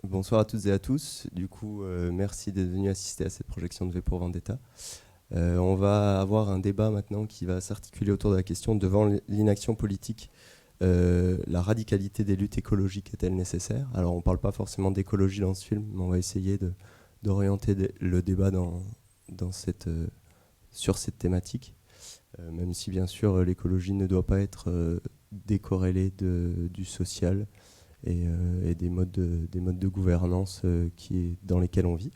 Bonsoir à toutes et à tous. Du coup, merci d'être venus assister à cette projection de V pour Vendetta. On va avoir un débat maintenant qui va s'articuler autour de la question devant l'inaction politique. La radicalité des luttes écologiques est-elle nécessaire? Alors, on ne parle pas forcément d'écologie dans ce film, mais on va essayer d'orienter le débat sur cette thématique. Même si, bien sûr, l'écologie ne doit pas être décorrélée du social et des modes de gouvernance dans lesquels on vit.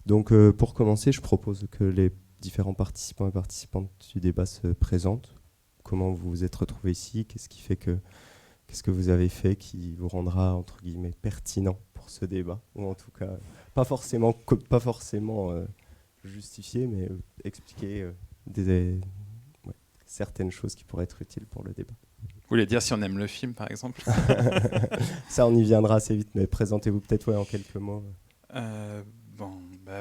Donc pour commencer, je propose que les différents participants et participantes du débat se présentent. Comment vous vous êtes retrouvés ici? Qu'est-ce que vous avez fait qui vous rendra entre guillemets pertinent pour ce débat? Ou en tout cas, pas forcément justifié, mais expliquer ouais, certaines choses qui pourraient être utiles pour le débat. Vous voulez dire si on aime le film, par exemple? Ça, on y viendra assez vite, mais présentez-vous peut-être en quelques mots.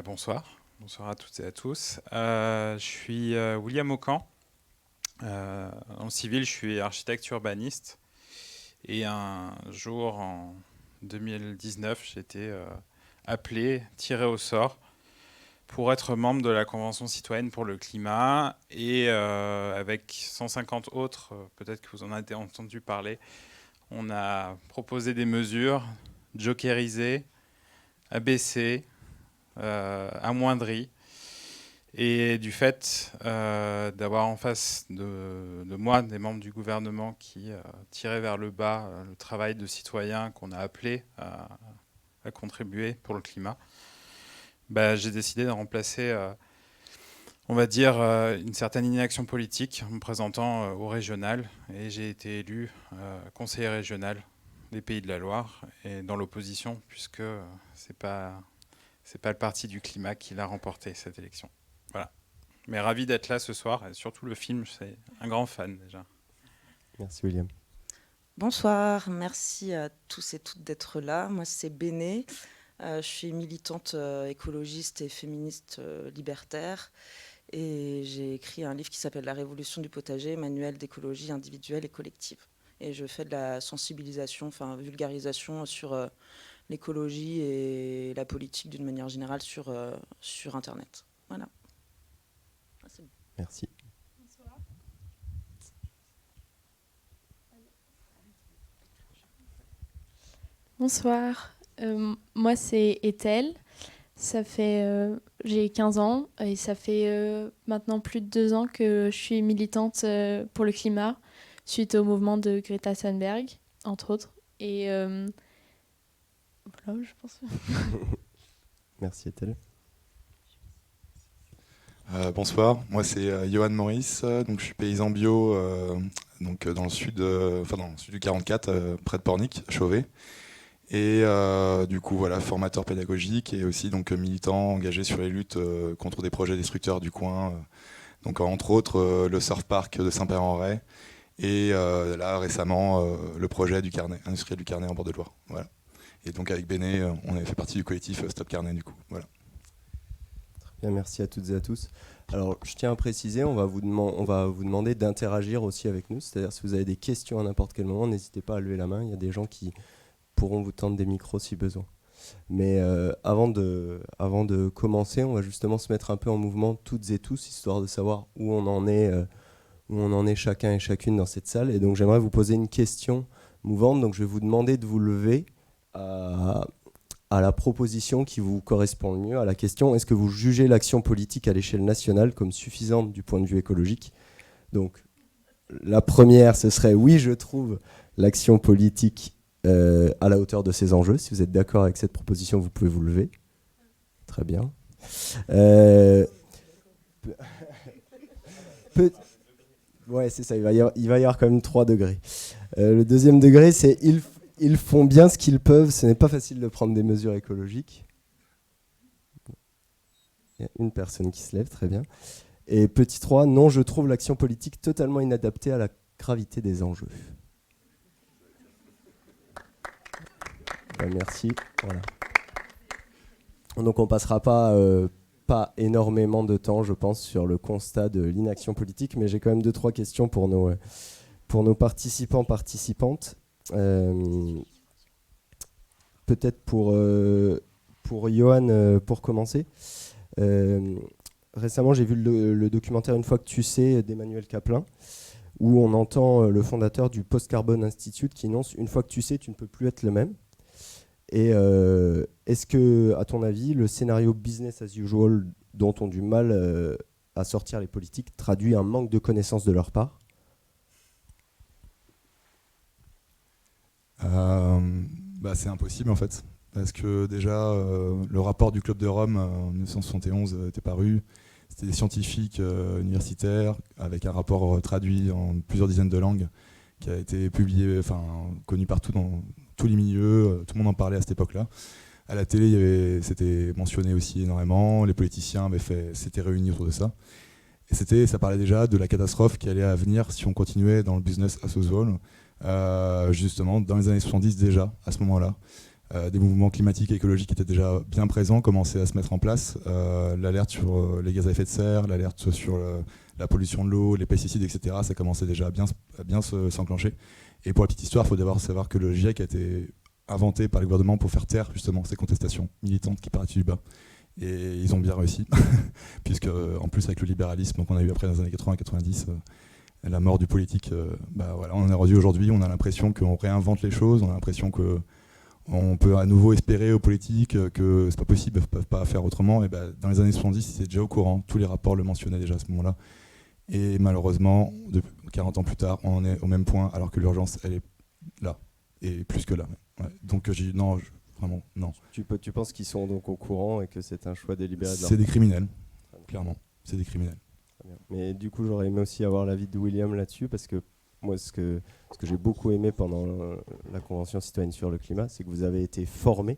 Bonsoir. Bonsoir à toutes et à tous. Je suis William Aucan. En civil, je suis architecte urbaniste. Et un jour, en 2019, j'ai été appelé, tiré au sort, pour être membre de la Convention citoyenne pour le climat. Et avec 150 autres, peut-être que vous en avez entendu parler, on a proposé des mesures jokerisées, abaissées, amoindries. Et du fait d'avoir en face de moi des membres du gouvernement qui tiraient vers le bas le travail de citoyens qu'on a appelés à contribuer pour le climat, j'ai décidé de remplacer, on va dire, une certaine inaction politique en me présentant au régional. Et j'ai été élu conseiller régional des Pays de la Loire et dans l'opposition, puisque c'est pas le parti du climat qui l'a remporté cette élection. Voilà. Mais ravi d'être là ce soir, et surtout le film, c'est un grand fan déjà. Merci William. Bonsoir, merci à tous et toutes d'être là. Moi, c'est Béné. Je suis militante écologiste et féministe libertaire. Et j'ai écrit un livre qui s'appelle La révolution du potager, manuel d'écologie individuelle et collective. Et je fais de la sensibilisation, enfin vulgarisation sur l'écologie et la politique d'une manière générale sur Internet. Voilà. Merci. Bonsoir, moi c'est Ethel, j'ai 15 ans et ça fait maintenant plus de 2 ans que je suis militante pour le climat suite au mouvement de Greta Thunberg, entre autres. Et voilà, je pense. Merci Ethel. Bonsoir, moi c'est Johan Maurice, donc je suis paysan bio dans le sud, dans le sud du 44, près de Pornic, à Chauvet. Et du coup voilà, formateur pédagogique et aussi donc militant engagé sur les luttes contre des projets destructeurs du coin. Donc entre autres le surf park de Saint-Père-en-Retz et là récemment le projet du Carnet, industriel du Carnet en bord de Loire. Voilà. Et donc avec Béné, on avait fait partie du collectif Stop Carnet du coup. Voilà. Bien, merci à toutes et à tous. Alors, je tiens à préciser, on va vous demander d'interagir aussi avec nous. C'est-à-dire, si vous avez des questions à n'importe quel moment, n'hésitez pas à lever la main. Il y a des gens qui pourront vous tendre des micros si besoin. Mais avant de commencer, on va justement se mettre un peu en mouvement toutes et tous, histoire de savoir où on en est chacun et chacune dans cette salle. Et donc, j'aimerais vous poser une question mouvante. Donc, je vais vous demander de vous lever à la proposition qui vous correspond le mieux, à la question: est-ce que vous jugez l'action politique à l'échelle nationale comme suffisante du point de vue écologique? Donc, la première, ce serait: oui, je trouve l'action politique à la hauteur de ses enjeux. Si vous êtes d'accord avec cette proposition, vous pouvez vous lever. Très bien. Ouais, c'est ça, il va y avoir quand même 3 degrés. Le deuxième degré, c'est: ils font bien ce qu'ils peuvent, ce n'est pas facile de prendre des mesures écologiques. Il y a une personne qui se lève, très bien. Et petit 3, non, je trouve l'action politique totalement inadaptée à la gravité des enjeux. Merci. Voilà. Donc on ne passera pas énormément de temps, je pense, sur le constat de l'inaction politique, mais j'ai quand même 2-3 questions pour nos participants, participantes. peut-être pour Johan, pour commencer. Récemment, j'ai vu le documentaire Une fois que tu sais d'Emmanuel Kaplan, où on entend le fondateur du Post-Carbone Institute qui énonce « Une fois que tu sais, tu ne peux plus être le même ». Et est-ce que, à ton avis, le scénario business as usual dont ont du mal à sortir les politiques traduit un manque de connaissances de leur part ? C'est impossible en fait, parce que déjà le rapport du Club de Rome en 1971 était paru, c'était des scientifiques universitaires avec un rapport traduit en plusieurs dizaines de langues qui a été publié, connu partout dans tous les milieux, tout le monde en parlait à cette époque-là. À la télé, c'était mentionné aussi énormément, les politiciens s'étaient réunis autour de ça. Et ça parlait déjà de la catastrophe qui allait à venir si on continuait dans le business as usual. Justement, dans les années 70 déjà, à ce moment-là, des mouvements climatiques et écologiques étaient déjà bien présents, commençaient à se mettre en place. L'alerte sur les gaz à effet de serre, l'alerte sur la pollution de l'eau, les pesticides, etc., ça commençait déjà à bien s'enclencher. Et pour la petite histoire, il faut d'abord savoir que le GIEC a été inventé par le gouvernement pour faire taire justement ces contestations militantes qui partaient du bas. Et ils ont bien réussi, puisque en plus avec le libéralisme qu'on a eu après dans les années 80-90, la mort du politique, on en est rendu aujourd'hui, on a l'impression qu'on réinvente les choses, on a l'impression qu'on peut à nouveau espérer aux politiques que c'est pas possible, ils ne peuvent pas faire autrement. Et dans les années 70, c'était déjà au courant, tous les rapports le mentionnaient déjà à ce moment-là. Et malheureusement, 40 ans plus tard, on en est au même point, alors que l'urgence, elle est là, et plus que là. Ouais. Donc j'ai dit non, vraiment, non. Tu penses qu'ils sont donc au courant et que c'est un choix délibéré de leur C'est des criminels, clairement, c'est des criminels. Mais du coup, j'aurais aimé aussi avoir l'avis de William là-dessus, parce que moi, ce que j'ai beaucoup aimé pendant la Convention citoyenne sur le climat, c'est que vous avez été formés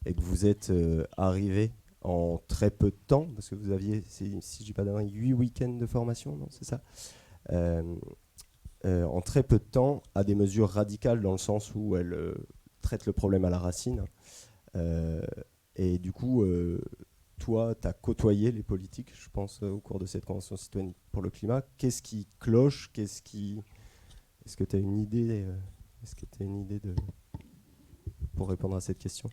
et que vous êtes arrivés en très peu de temps, parce que vous aviez, si je dis pas d'erreur, 8 week-ends de formation, non, c'est ça, en très peu de temps, à des mesures radicales dans le sens où elles traitent le problème à la racine. Et du coup, toi, tu as côtoyé les politiques, je pense, au cours de cette Convention citoyenne pour le climat. Qu'est-ce qui cloche ? Est-ce que tu as une idée pour répondre à cette question ?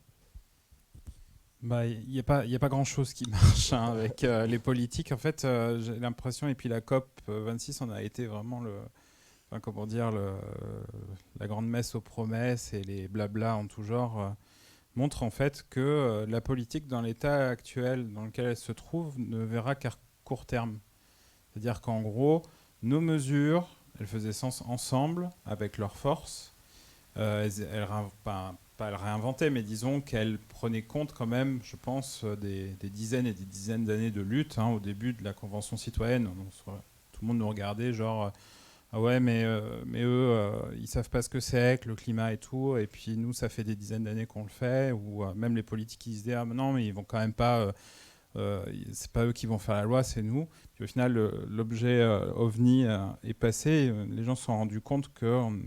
Il n'y a pas grand-chose qui marche avec les politiques. En fait, j'ai l'impression, et puis la COP 26, on a été vraiment la grande messe aux promesses et les blablas en tout genre montrent en fait que la politique, dans l'état actuel dans lequel elle se trouve, ne verra qu'à court terme. C'est-à-dire qu'en gros, nos mesures, elles faisaient sens ensemble, avec leurs forces. Pas elles réinventaient, mais disons qu'elles prenaient compte quand même, je pense, des dizaines et des dizaines d'années de lutte. Au début de la Convention citoyenne, tout le monde nous regardait genre ah ouais, mais eux, ils savent pas ce que c'est que le climat et tout, et puis nous, ça fait des dizaines d'années qu'on le fait, ou même les politiques qui se disent ah non, mais ils vont quand même pas, c'est pas eux qui vont faire la loi, c'est nous. Puis au final, l'objet OVNI est passé, les gens se sont rendus compte qu'on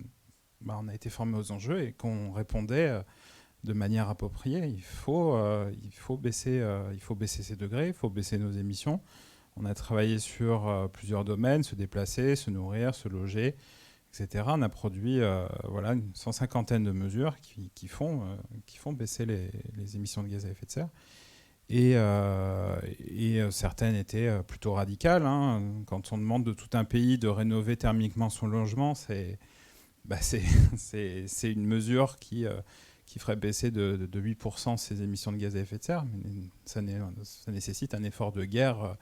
on a été formés aux enjeux et qu'on répondait de manière appropriée. Il faut baisser ces degrés, il faut baisser nos émissions. On a travaillé sur plusieurs domaines, se déplacer, se nourrir, se loger, etc. On a produit une 150aine de mesures qui font baisser les émissions de gaz à effet de serre. Et certaines étaient plutôt radicales. Quand on demande de tout un pays de rénover thermiquement son logement, c'est une mesure qui ferait baisser de 8% ses émissions de gaz à effet de serre. Mais ça nécessite un effort de guerre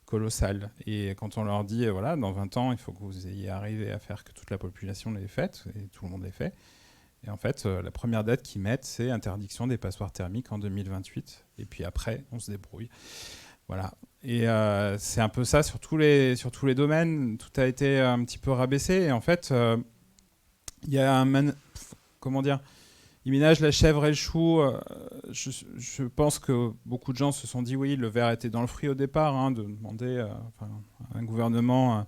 colossal. Et quand on leur dit, dans 20 ans, il faut que vous ayez arrivé à faire que toute la population l'ait faite, et tout le monde l'ait fait. Et en fait, la première date qu'ils mettent, c'est interdiction des passoires thermiques en 2028. Et puis après, on se débrouille. Voilà. Et c'est un peu ça sur tous les domaines. Tout a été un petit peu rabaissé. Et en fait, il y a il ménage la chèvre et le chou. Je pense que beaucoup de gens se sont dit oui, le verre était dans le fruit au départ, de demander à un gouvernement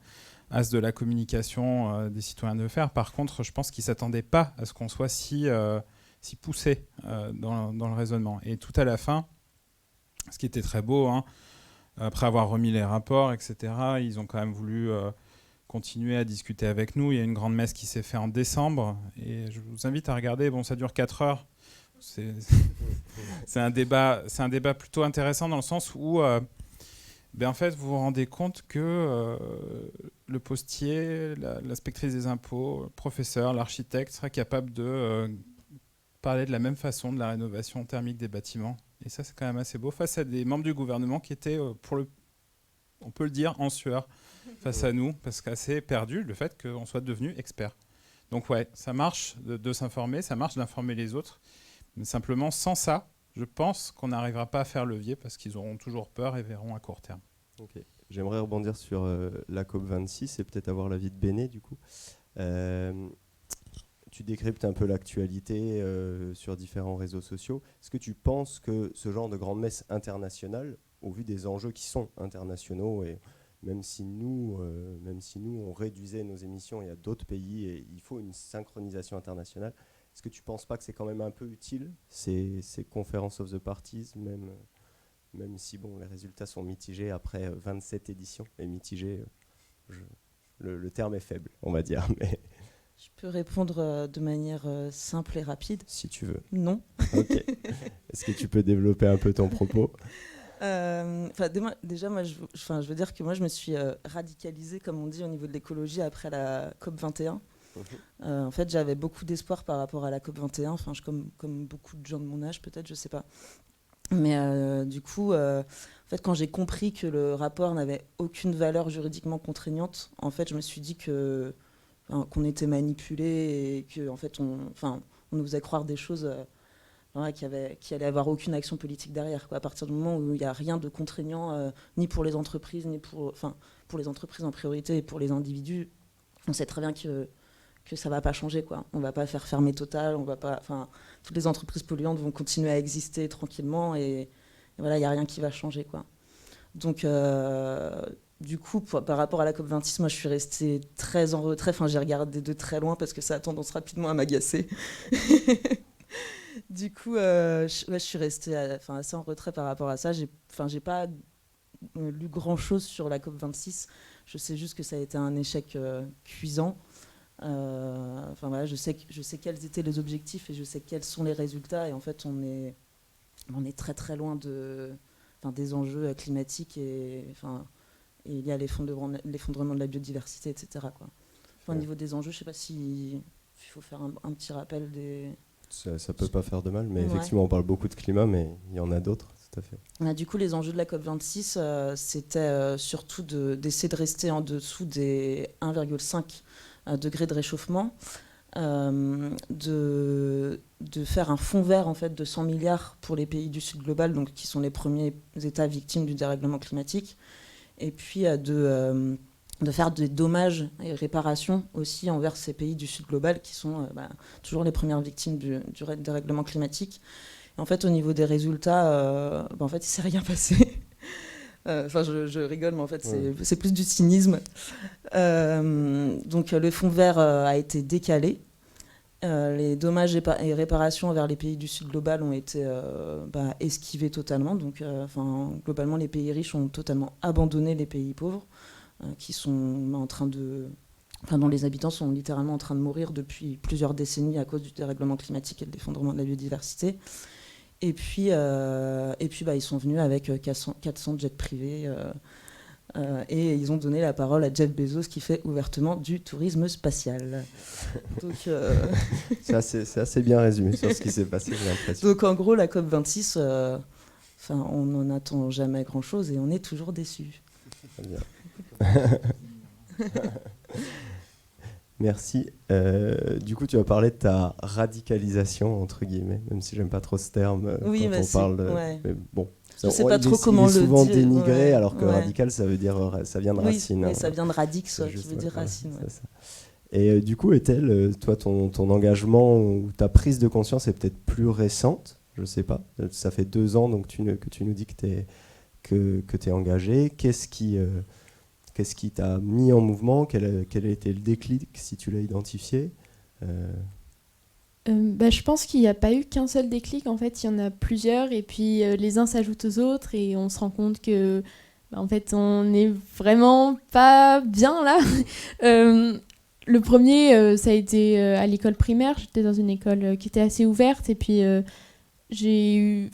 as de la communication des citoyens de le faire. Par contre, je pense qu'ils ne s'attendaient pas à ce qu'on soit si poussé dans le raisonnement. Et tout à la fin, ce qui était très beau, après avoir remis les rapports, etc., ils ont quand même voulu continuer à discuter avec nous. Il y a une grande messe qui s'est faite en décembre et je vous invite à regarder. Bon, ça dure 4 heures. c'est un débat plutôt intéressant dans le sens où en fait, vous vous rendez compte que le postier, l'inspectrice des impôts, le professeur, l'architecte sera capable de parler de la même façon de la rénovation thermique des bâtiments. Et ça, c'est quand même assez beau face à des membres du gouvernement qui étaient, on peut le dire, en sueur face à nous, parce qu'assez perdu le fait qu'on soit devenu expert. Donc ouais, ça marche de s'informer, ça marche d'informer les autres, mais simplement sans ça, je pense qu'on n'arrivera pas à faire levier parce qu'ils auront toujours peur et verront à court terme. Ok. J'aimerais rebondir sur la COP26 et peut-être avoir l'avis de Béné du coup. Tu décryptes un peu l'actualité sur différents réseaux sociaux. Est-ce que tu penses que ce genre de grande messe internationale, au vu des enjeux qui sont internationaux, et même si nous on réduisait nos émissions, il y a d'autres pays et il faut une synchronisation internationale, est-ce que tu ne penses pas que c'est quand même un peu utile, ces Conference of the Parties, même si bon, les résultats sont mitigés après 27 éditions, et mitigés, le terme est faible, on va dire, mais... Je peux répondre de manière simple et rapide. Si tu veux. Non. Ok. Est-ce que tu peux développer un peu ton propos ? Déjà, moi, je veux dire que moi, je me suis radicalisée, comme on dit, au niveau de l'écologie après la COP21. En fait, j'avais beaucoup d'espoir par rapport à la COP21, comme beaucoup de gens de mon âge, peut-être, je sais pas. Mais du coup, en fait, quand j'ai compris que le rapport n'avait aucune valeur juridiquement contraignante, en fait, je me suis dit qu'on était manipulé et qu'en fait, on nous faisait croire des choses qui allait avoir aucune action politique derrière, quoi. À partir du moment où il n'y a rien de contraignant, ni pour les entreprises, ni pour les entreprises en priorité et pour les individus, on sait très bien que ça ne va pas changer, quoi. On ne va pas faire fermer Total, toutes les entreprises polluantes vont continuer à exister tranquillement et voilà, il n'y a rien qui va changer, quoi. Donc, du coup, par rapport à la COP26, moi, je suis restée très en retrait. J'ai regardé de très loin parce que ça a tendance rapidement à m'agacer. Du coup, je suis restée assez en retrait par rapport à ça. J'ai pas lu grand-chose sur la COP26. Je sais juste que ça a été un échec cuisant. Je sais quels étaient les objectifs et je sais quels sont les résultats. Et en fait, on est très très loin des enjeux climatiques et il y a l'effondrement de la biodiversité, etc., quoi. Au niveau des enjeux, je ne sais pas s'il faut faire un petit rappel des... Ça peut pas faire de mal, mais ouais. Effectivement, on parle beaucoup de climat, mais il y en a d'autres, tout à fait. Du coup, les enjeux de la COP26, c'était surtout d'essayer de rester en dessous des 1,5 degrés de réchauffement, de faire un fonds vert en fait, de 100 milliards pour les pays du Sud global, donc, qui sont les premiers États victimes du dérèglement climatique, et puis de faire des dommages et réparations aussi envers ces pays du Sud global qui sont toujours les premières victimes du dérèglement climatique. Et en fait, au niveau des résultats, en fait, il ne s'est rien passé. Je rigole, mais en fait, c'est plus du cynisme. Donc, le fonds vert a été décalé. Les dommages et réparations envers les pays du Sud global ont été esquivés totalement. Donc, globalement, les pays riches ont totalement abandonné les pays pauvres, qui sont dont les habitants sont littéralement en train de mourir depuis plusieurs décennies à cause du dérèglement climatique et de l'effondrement de la biodiversité. Et puis ils sont venus avec 400 jets privés et ils ont donné la parole à Jeff Bezos qui fait ouvertement du tourisme spatial. Donc, c'est assez bien résumé sur ce qui s'est passé, j'ai l'impression. Donc en gros, la COP26, on n'en attend jamais grand-chose et on est toujours déçus. Très bien. Merci. Du coup, tu as parlé de ta radicalisation, entre guillemets, même si j'aime pas trop ce terme quand on parle de... Ouais. Mais bon, je sais pas trop comment le dire. Il est souvent dénigré, alors que radical, ça veut dire, ça vient de racine. Oui, ça vient de radix, qui veut dire racine. Ouais. Ça. Et du coup, Ethel, toi, ton engagement ou ta prise de conscience est peut-être plus récente, je sais pas. Ça fait 2 ans donc, que tu nous dis que t'es engagé. Qu'est-ce qui t'a mis en mouvement ? Quel a été le déclic, si tu l'as identifié ? Je pense qu'il n'y a pas eu qu'un seul déclic. En fait, il y en a plusieurs. Et puis, les uns s'ajoutent aux autres. Et on se rend compte que, en fait, on n'est vraiment pas bien là. Le premier, ça a été à l'école primaire. J'étais dans une école qui était assez ouverte. Et puis, j'ai eu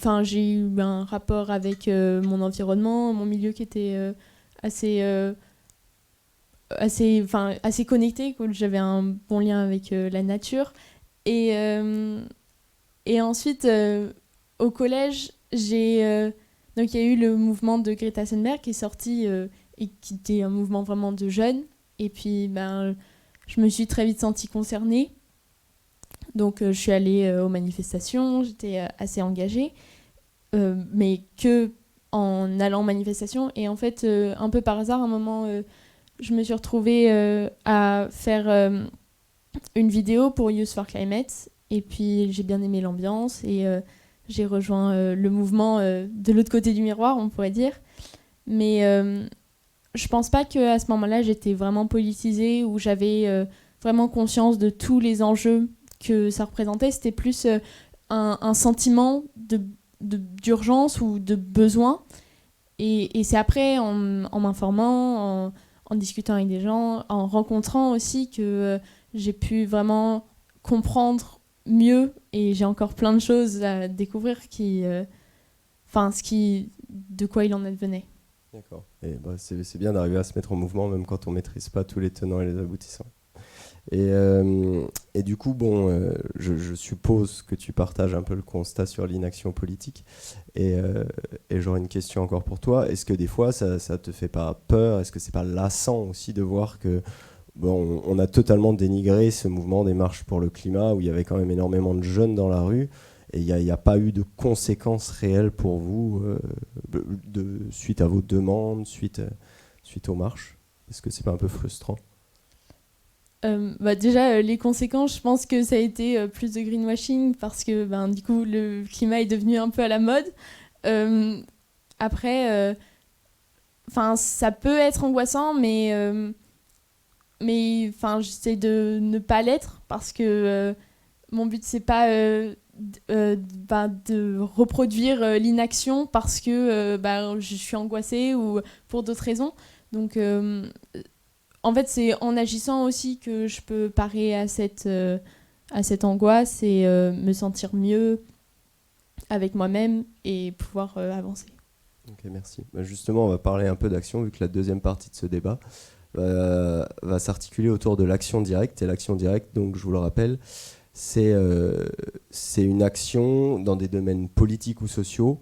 un rapport avec mon environnement, mon milieu qui était assez connecté, quoi. J'avais un bon lien avec la nature. Et ensuite, au collège, donc il y a eu le mouvement de Greta Thunberg qui est sorti et qui était un mouvement vraiment de jeunes. Et puis, je me suis très vite sentie concernée. Donc, je suis allée aux manifestations, j'étais assez engagée, mais que en allant aux manifestations. Et en fait, un peu par hasard, à un moment, je me suis retrouvée à faire une vidéo pour Youth for Climate. Et puis, j'ai bien aimé l'ambiance et j'ai rejoint le mouvement de l'autre côté du miroir, on pourrait dire. Mais je pense pas qu'à ce moment-là, j'étais vraiment politisée ou j'avais vraiment conscience de tous les enjeux que ça représentait. C'était plus un sentiment d'urgence ou de besoin. Et c'est après, en m'informant, en discutant avec des gens, en rencontrant aussi que j'ai pu vraiment comprendre mieux, et j'ai encore plein de choses à découvrir de quoi il en advenait. D'accord. Et c'est bien d'arriver à se mettre en mouvement, même quand on ne maîtrise pas tous les tenants et les aboutissants. Et du coup, je suppose que tu partages un peu le constat sur l'inaction politique. Et j'aurais une question encore pour toi. Est-ce que des fois, ça te fait pas peur? Est-ce que c'est pas lassant aussi de voir que on a totalement dénigré ce mouvement des marches pour le climat où il y avait quand même énormément de jeunes dans la rue et il n'y a pas eu de conséquences réelles pour vous suite à vos demandes, suite aux marches? Est-ce que c'est pas un peu frustrant? Déjà, les conséquences, je pense que ça a été plus de greenwashing parce que du coup, le climat est devenu un peu à la mode. Après, ça peut être angoissant, mais j'essaie de ne pas l'être parce que mon but, c'est pas de reproduire l'inaction parce que je suis angoissée ou pour d'autres raisons. Donc, en fait, c'est en agissant aussi que je peux parer à cette angoisse et me sentir mieux avec moi-même et pouvoir avancer. Ok, merci. Justement, on va parler un peu d'action, vu que la deuxième partie de ce débat va s'articuler autour de l'action directe. Et l'action directe, donc, je vous le rappelle, c'est une action dans des domaines politiques ou sociaux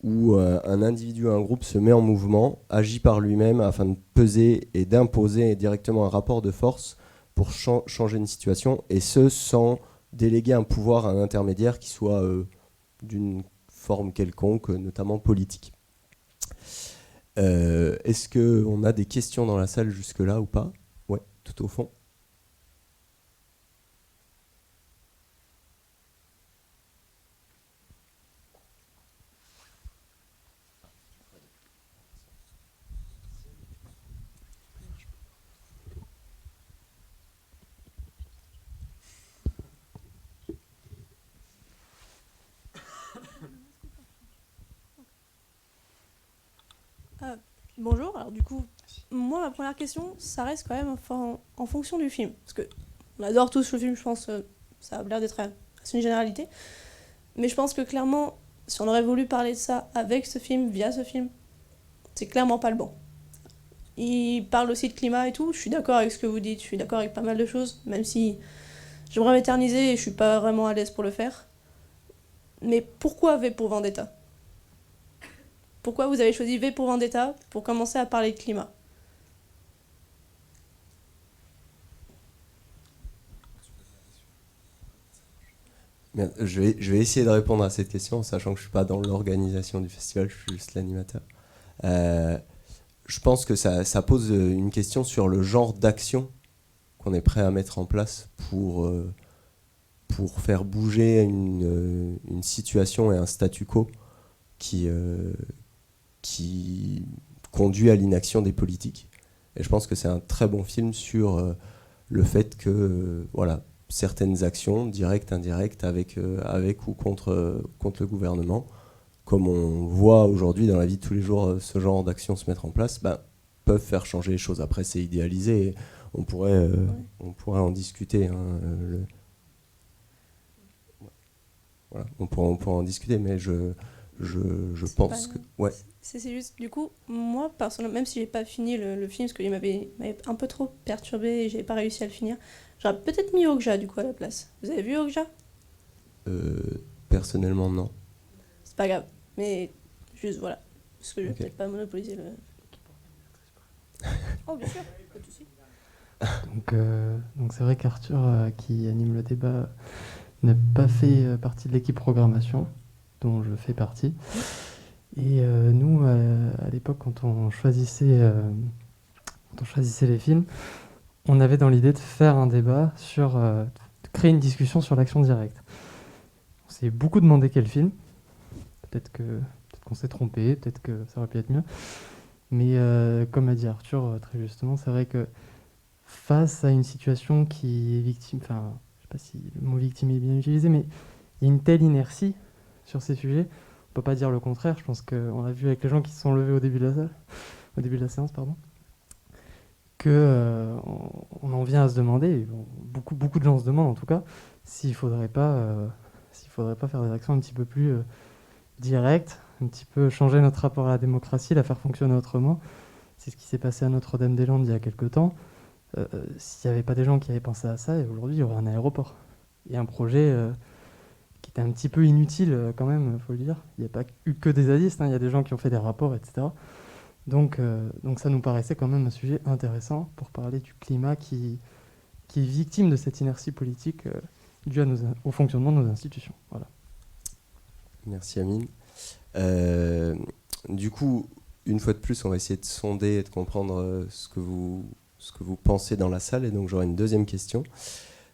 où un individu ou un groupe se met en mouvement, agit par lui-même afin de peser et d'imposer directement un rapport de force pour changer une situation, et ce, sans déléguer un pouvoir à un intermédiaire qui soit d'une forme quelconque, notamment politique. Est-ce qu'on a des questions dans la salle jusque-là ou pas? Ouais, tout au fond. Bonjour, alors du coup, moi ma première question, ça reste quand même en fonction du film. Parce que on adore tous le film, je pense, ça a l'air d'être une généralité. Mais je pense que clairement, si on aurait voulu parler de ça avec ce film, via ce film, c'est clairement pas le bon. Il parle aussi de climat et tout, je suis d'accord avec ce que vous dites, je suis d'accord avec pas mal de choses, même si j'aimerais m'éterniser et je suis pas vraiment à l'aise pour le faire. Mais pourquoi V pour Vendetta ? Pourquoi vous avez choisi V pour Vendetta pour commencer à parler de climat ? Bien, je vais essayer de répondre à cette question, sachant que je ne suis pas dans l'organisation du festival, je suis juste l'animateur. Je pense que ça pose une question sur le genre d'action qu'on est prêt à mettre en place pour faire bouger une situation et un statu quo qui conduit à l'inaction des politiques. Et je pense que c'est un très bon film sur le fait que certaines actions, directes, indirectes, avec ou contre le gouvernement, comme on voit aujourd'hui dans la vie de tous les jours ce genre d'actions se mettre en place, peuvent faire changer les choses. Après, c'est idéalisé, et on pourrait en discuter. voilà, on pourra en discuter, mais je pense que... Ouais. C'est juste, du coup, moi, personnellement, même si j'ai pas fini le film, parce qu'il m'avait un peu trop perturbé et j'ai pas réussi à le finir, j'aurais peut-être mis Okja, du coup, à la place. Vous avez vu Okja ? Personnellement, non. C'est pas grave, mais juste, voilà. Parce que je vais peut-être pas monopoliser le... Oh, bien sûr, pas de souci. Donc c'est vrai qu'Arthur, qui anime le débat, n'a pas fait partie de l'équipe programmation, dont je fais partie. Et nous, à l'époque, quand on choisissait les films, on avait dans l'idée de faire un débat de créer une discussion sur l'action directe. On s'est beaucoup demandé quel film. Peut-être qu'on s'est trompé, peut-être que ça aurait pu être mieux. Mais comme a dit Arthur très justement, c'est vrai que face à une situation qui est victime, enfin, je sais pas si le mot victime est bien utilisé, mais il y a une telle inertie sur ces sujets, on peut pas dire le contraire. Je pense qu'on l'a vu avec les gens qui se sont levés au début de la séance, que on en vient à se demander, et beaucoup de gens se demandent en tout cas, s'il faudrait pas faire des actions un petit peu plus directes, un petit peu changer notre rapport à la démocratie, la faire fonctionner autrement. C'est ce qui s'est passé à Notre-Dame-des-Landes il y a quelques temps. S'il n'y avait pas des gens qui avaient pensé à ça, aujourd'hui il y aurait un aéroport. Et un projet qui était un petit peu inutile quand même, il faut le dire. Il n'y a pas eu que des zadistes, il y a des gens qui ont fait des rapports, etc. Donc ça nous paraissait quand même un sujet intéressant pour parler du climat qui est victime de cette inertie politique due au fonctionnement de nos institutions. Voilà. Merci Amine. Du coup, une fois de plus, on va essayer de sonder et de comprendre ce que vous pensez dans la salle. Et donc, j'aurai une deuxième question.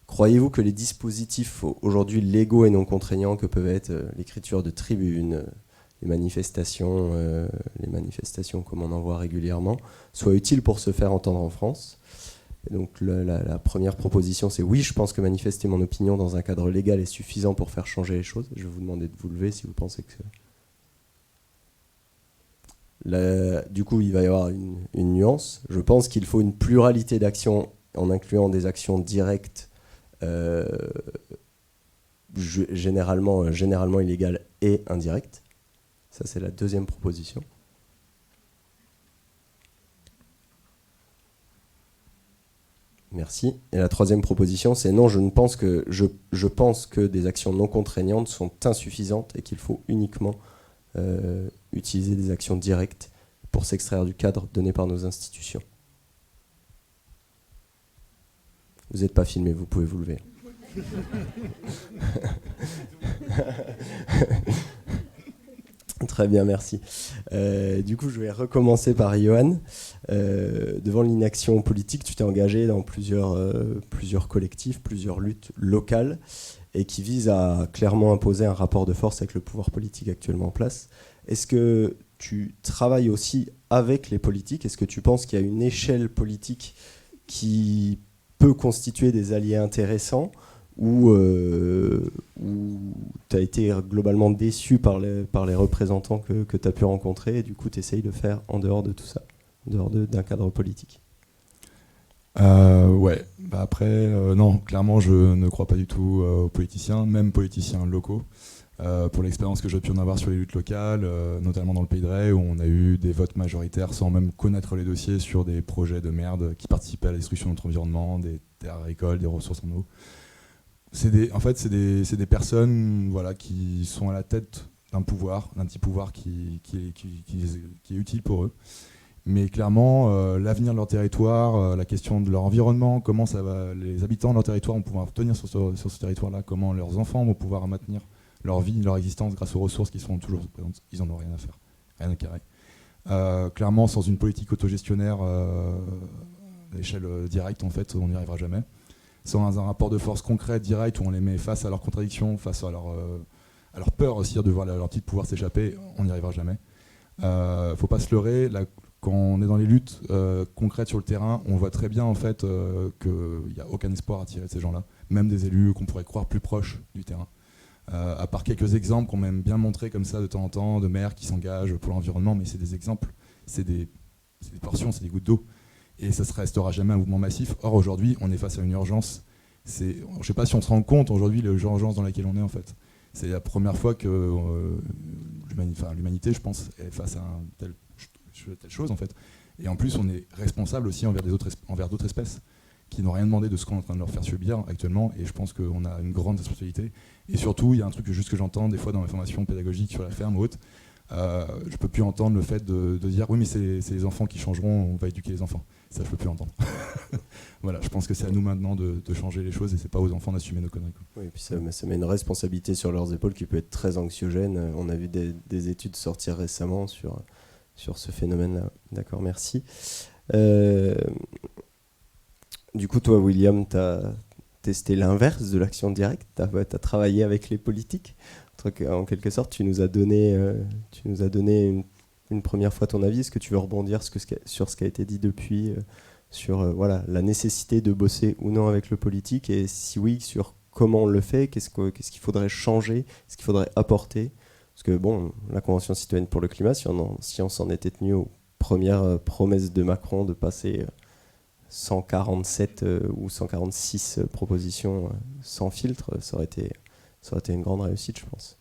Croyez-vous que les dispositifs aujourd'hui légaux et non contraignants que peuvent être l'écriture de tribunes, les manifestations comme on en voit régulièrement, soient utiles pour se faire entendre en France ? Et donc, la première proposition, c'est oui, je pense que manifester mon opinion dans un cadre légal est suffisant pour faire changer les choses. Je vais vous demander de vous lever si vous pensez que... Du coup, il va y avoir une nuance. Je pense qu'il faut une pluralité d'actions en incluant des actions directes, généralement illégales et indirectes. Ça, c'est la deuxième proposition. Merci. Et la troisième proposition, c'est non, je pense que des actions non contraignantes sont insuffisantes et qu'il faut uniquement utiliser des actions directes pour s'extraire du cadre donné par nos institutions. Vous n'êtes pas filmé, vous pouvez vous lever. Très bien, merci. Du coup, je vais recommencer par Johan. Devant l'inaction politique, tu t'es engagé dans plusieurs collectifs, plusieurs luttes locales et qui visent à clairement imposer un rapport de force avec le pouvoir politique actuellement en place. Est-ce que tu travailles aussi avec les politiques ? Est-ce que tu penses qu'il y a une échelle politique qui peut constituer des alliés intéressants ou tu as été globalement déçu par les représentants que tu as pu rencontrer et du coup tu essayes de faire en dehors de tout ça, en dehors d'un cadre politique ? Ouais, après, non, clairement je ne crois pas du tout aux politiciens, même politiciens locaux. Pour l'expérience que j'ai pu en avoir sur les luttes locales, notamment dans le Pays de Ré, où on a eu des votes majoritaires sans même connaître les dossiers sur des projets de merde qui participaient à la destruction de notre environnement, des terres agricoles, des ressources en eau. C'est des personnes voilà, qui sont à la tête d'un petit pouvoir qui est utile pour eux. Mais clairement, l'avenir de leur territoire, la question de leur environnement, comment les habitants de leur territoire vont pouvoir tenir sur ce territoire-là, comment leurs enfants vont pouvoir maintenir leur vie, leur existence grâce aux ressources qui sont toujours présentes, ils n'en ont rien à faire, rien à carrer. Clairement, sans une politique autogestionnaire à l'échelle directe, en fait, on n'y arrivera jamais. Sans un rapport de force concret, direct, où on les met face à leurs contradictions, face à leur peur aussi de voir leur petit pouvoir s'échapper, on n'y arrivera jamais. Faut pas se leurrer, quand on est dans les luttes concrètes sur le terrain, on voit très bien en fait qu'il n'y a aucun espoir à tirer de ces gens-là, même des élus qu'on pourrait croire plus proches du terrain. À part quelques exemples qu'on aime bien montrer comme ça de temps en temps, de maires qui s'engagent pour l'environnement, mais c'est des exemples, c'est des portions, c'est des gouttes d'eau. Et ça ne restera jamais un mouvement massif. Or, aujourd'hui, on est face à une urgence. Je ne sais pas si on se rend compte aujourd'hui de l'urgence dans laquelle on est, en fait. C'est la première fois que l'humanité, je pense, est face à telle chose en fait. Et en plus, on est responsable aussi envers d'autres espèces qui n'ont rien demandé de ce qu'on est en train de leur faire subir actuellement. Et je pense qu'on a une grande responsabilité. Et surtout, il y a un truc que j'entends des fois dans mes formations pédagogiques sur la ferme ou autre. Je peux plus entendre le fait de dire oui, mais c'est les enfants qui changeront, on va éduquer les enfants. Ça, je peux plus entendre. Voilà, je pense que c'est à nous maintenant de changer les choses et c'est pas aux enfants d'assumer nos conneries. Oui, et puis ça met une responsabilité sur leurs épaules qui peut être très anxiogène. On a vu des études sortir récemment sur ce phénomène-là. D'accord, merci. Du coup, toi, William, tu as testé l'inverse de l'action directe. Tu as travaillé avec les politiques. En quelque sorte, tu nous as donné une première fois ton avis. Est-ce que tu veux rebondir sur ce qui a été dit depuis, sur la nécessité de bosser ou non avec le politique, et si oui, sur comment on le fait, qu'est-ce qu'il faudrait changer, ce qu'il faudrait apporter? Parce que bon, la Convention citoyenne pour le climat, si on s'en était tenu aux premières promesses de Macron de passer 147 ou 146 propositions sans filtre, ça aurait été une grande réussite, je pense.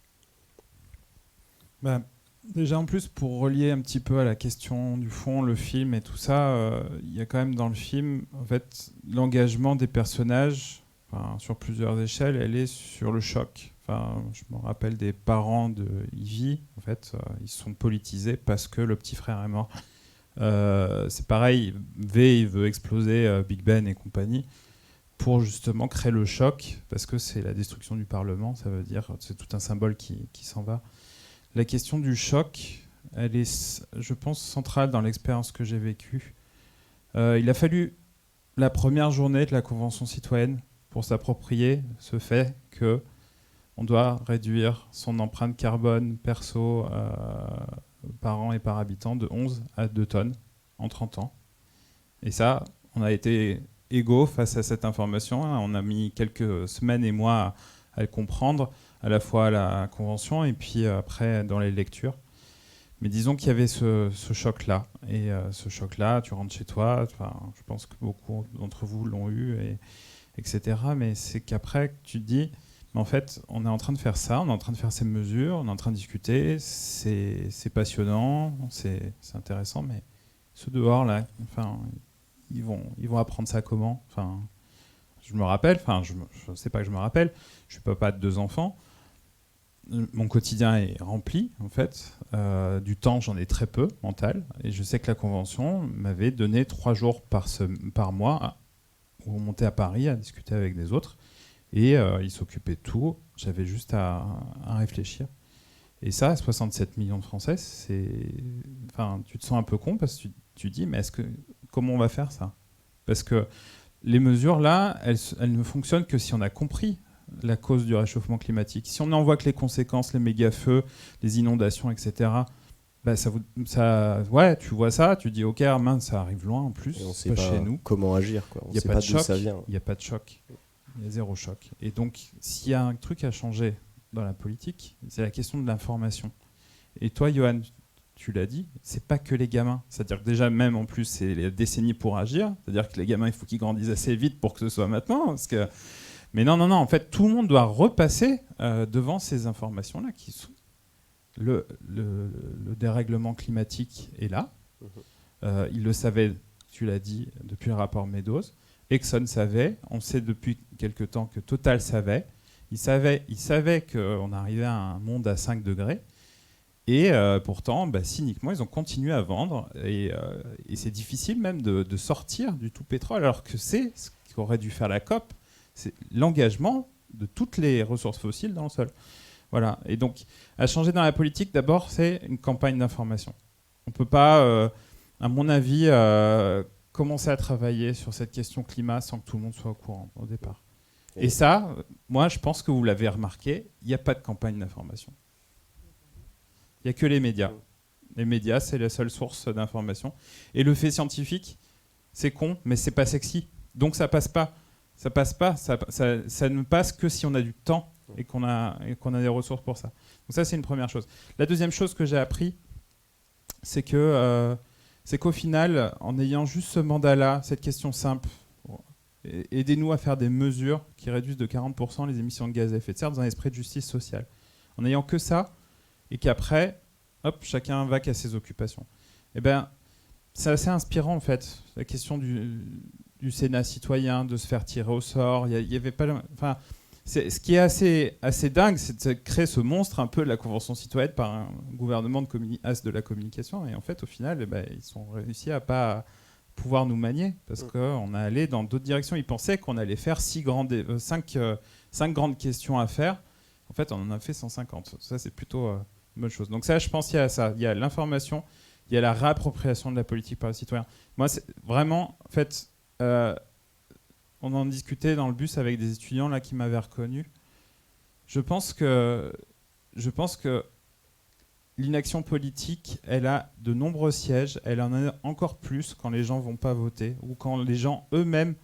Déjà, en plus, pour relier un petit peu à la question du fond, le film et tout ça, il y a quand même dans le film, en fait, l'engagement des personnages, sur plusieurs échelles, elle est sur le choc. Je me rappelle des parents de Ivy, en fait, ils sont politisés parce que le petit frère est mort. C'est pareil, V, il veut exploser Big Ben et compagnie pour justement créer le choc, parce que c'est la destruction du Parlement, ça veut dire, c'est tout un symbole qui s'en va. La question du choc, elle est, je pense, centrale dans l'expérience que j'ai vécue. Il a fallu la première journée de la Convention citoyenne pour s'approprier ce fait qu'on doit réduire son empreinte carbone perso par an et par habitant de 11 à 2 tonnes en 30 ans. Et ça, on a été égaux face à cette information. On a mis quelques semaines et mois à le comprendre, à la fois à la Convention et puis après dans les lectures. Mais disons qu'il y avait ce choc-là. Et ce choc-là, tu rentres chez toi, je pense que beaucoup d'entre vous l'ont eu, etc. Mais c'est qu'après, tu te dis, mais en fait, on est en train de faire ça, on est en train de faire ces mesures, on est en train de discuter, c'est passionnant, c'est intéressant, mais ceux dehors, là, ils vont apprendre ça comment? Je me rappelle, je ne sais pas que je me rappelle, je suis papa de 2 enfants, mon quotidien est rempli, en fait, du temps, j'en ai très peu, mental, et je sais que la Convention m'avait donné 3 jours par mois où on montait à Paris à discuter avec des autres, et ils s'occupaient de tout, j'avais juste à réfléchir. Et ça, 67 millions de Français, tu te sens un peu con parce que tu dis, mais comment on va faire ça? Parce que les mesures là, elles ne fonctionnent que si on a compris la cause du réchauffement climatique. Si on n'en voit que les conséquences, les méga-feux, les inondations, etc., tu vois ça, tu dis ok, mince, ça arrive loin en plus, et on sait pas chez nous. Comment agir, quoi. On Il sait pas d'où ça vient. Il n'y a pas de choc. Il y a 0 choc. Et donc, s'il y a un truc à changer dans la politique, c'est la question de l'information. Et toi, Johan, tu l'as dit, c'est pas que les gamins. C'est-à-dire que déjà, même en plus, c'est les décennies pour agir. C'est-à-dire que les gamins, il faut qu'ils grandissent assez vite pour que ce soit maintenant. Mais non, en fait, tout le monde doit repasser devant ces informations-là qui sont... Le dérèglement climatique est là. Il le savait, tu l'as dit, depuis le rapport Meadows. Exxon savait, on sait depuis quelque temps que Total savait. Il savait qu'on arrivait à un monde à 5 degrés. Et pourtant, cyniquement, ils ont continué à vendre. Et c'est difficile même de sortir du tout pétrole, alors que c'est ce qu'aurait dû faire la COP. C'est l'engagement de toutes les ressources fossiles dans le sol. Voilà. Et donc, à changer dans la politique, d'abord, c'est une campagne d'information. On ne peut pas, à mon avis, commencer à travailler sur cette question climat sans que tout le monde soit au courant au départ. Et ça, moi, je pense que vous l'avez remarqué, il n'y a pas de campagne d'information. Il n'y a que les médias. Les médias, c'est la seule source d'information. Et le fait scientifique, c'est con, mais c'est pas sexy. Donc ça passe pas. Ça ne passe que si on a du temps et qu'on a des ressources pour ça. Donc ça, c'est une première chose. La deuxième chose que j'ai appris, c'est qu'au final, en ayant juste ce mandat-là, cette question simple, aidez-nous à faire des mesures qui réduisent de 40% les émissions de gaz à effet de serre dans un esprit de justice sociale. en n'ayant que ça, et qu'après, hop, chacun va qu'à ses occupations. Eh ben, c'est assez inspirant en fait, la question du Sénat citoyen, de se faire tirer au sort. Il y avait pas, enfin, ce qui est assez dingue, c'est de créer ce monstre un peu de la Convention citoyenne par un gouvernement as de la communication. Et en fait, au final, eh ben, ils ont réussi à pas pouvoir nous manier parce qu'on a allé dans d'autres directions. Ils pensaient qu'on allait faire 5 grandes questions à faire. En fait, on en a fait 150. Ça, c'est plutôt une bonne chose. Donc ça, je pense qu'il y a ça. Il y a l'information, il y a la réappropriation de la politique par les citoyens. Moi, c'est vraiment, en fait, on en discutait dans le bus avec des étudiants là qui m'avaient reconnu. Je pense que l'inaction politique, elle a de nombreux sièges. Elle en a encore plus quand les gens vont pas voter ou quand les gens eux-mêmes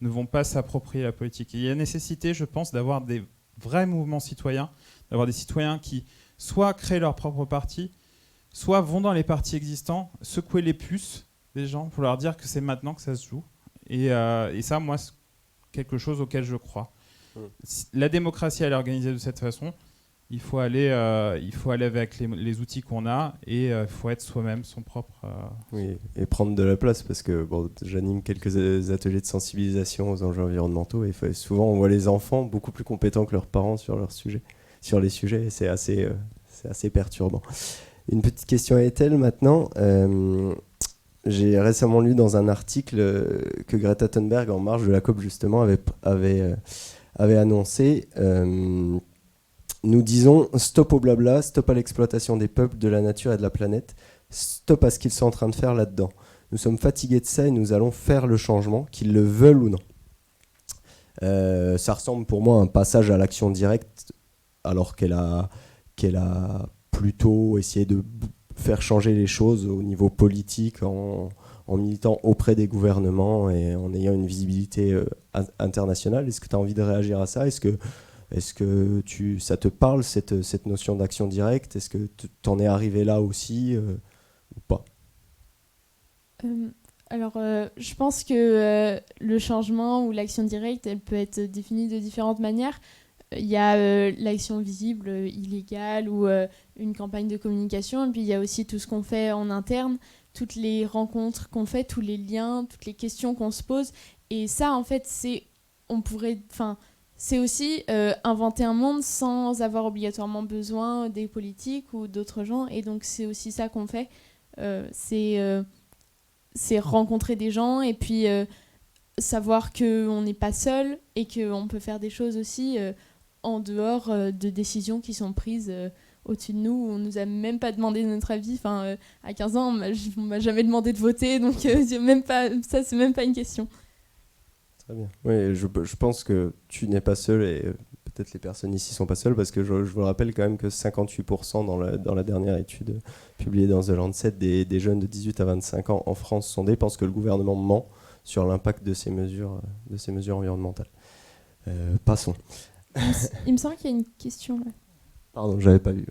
ne vont pas s'approprier la politique. Et il y a nécessité, je pense, d'avoir des vrais mouvements citoyens, d'avoir des citoyens qui soit créent leur propre parti, soit vont dans les partis existants, secouer les puces des gens pour leur dire que c'est maintenant que ça se joue. Et ça, moi, c'est quelque chose auquel je crois. La démocratie, elle est organisée de cette façon. Il faut aller avec les outils qu'on a et il faut être soi-même son propre... Oui, et prendre de la place parce que bon, j'anime quelques ateliers de sensibilisation aux enjeux environnementaux et souvent on voit les enfants beaucoup plus compétents que leurs parents sur les sujets et c'est assez perturbant. Une petite question à Ethel maintenant. J'ai récemment lu dans un article que Greta Thunberg, en marge de la COP justement, avait annoncé nous disons stop au blabla, stop à l'exploitation des peuples, de la nature et de la planète, stop à ce qu'ils sont en train de faire là-dedans. Nous sommes fatigués de ça et nous allons faire le changement, qu'ils le veulent ou non. Ça ressemble pour moi à un passage à l'action directe, alors qu'elle a plutôt essayé de faire changer les choses au niveau politique en militant auprès des gouvernements et en ayant une visibilité internationale. Est-ce que tu as envie de réagir à ça ? Est-ce que ça te parle, cette notion d'action directe ? Est-ce que tu en es arrivé là aussi ou pas ? Alors, je pense que le changement ou l'action directe, elle peut être définie de différentes manières. Il y a l'action visible, illégale ou une campagne de communication. Et puis, il y a aussi tout ce qu'on fait en interne, toutes les rencontres qu'on fait, tous les liens, toutes les questions qu'on se pose. Et ça, en fait, c'est aussi inventer un monde sans avoir obligatoirement besoin des politiques ou d'autres gens. Et donc, c'est aussi ça qu'on fait. C'est rencontrer des gens et puis savoir qu'on n'est pas seul et qu'on peut faire des choses aussi en dehors de décisions qui sont prises au-dessus de nous. On ne nous a même pas demandé notre avis. À 15 ans, on m'a jamais demandé de voter, donc même pas, ça, c'est même pas une question. Très bien. Oui, je pense que tu n'es pas seul et peut-être les personnes ici ne sont pas seules parce que je vous rappelle quand même que 58% dans la dernière étude publiée dans The Lancet des jeunes de 18 à 25 ans en France sondés pensent que le gouvernement ment sur l'impact de ces mesures environnementales. Passons. Il me semble qu'il y a une question là. Pardon, je n'avais pas vu.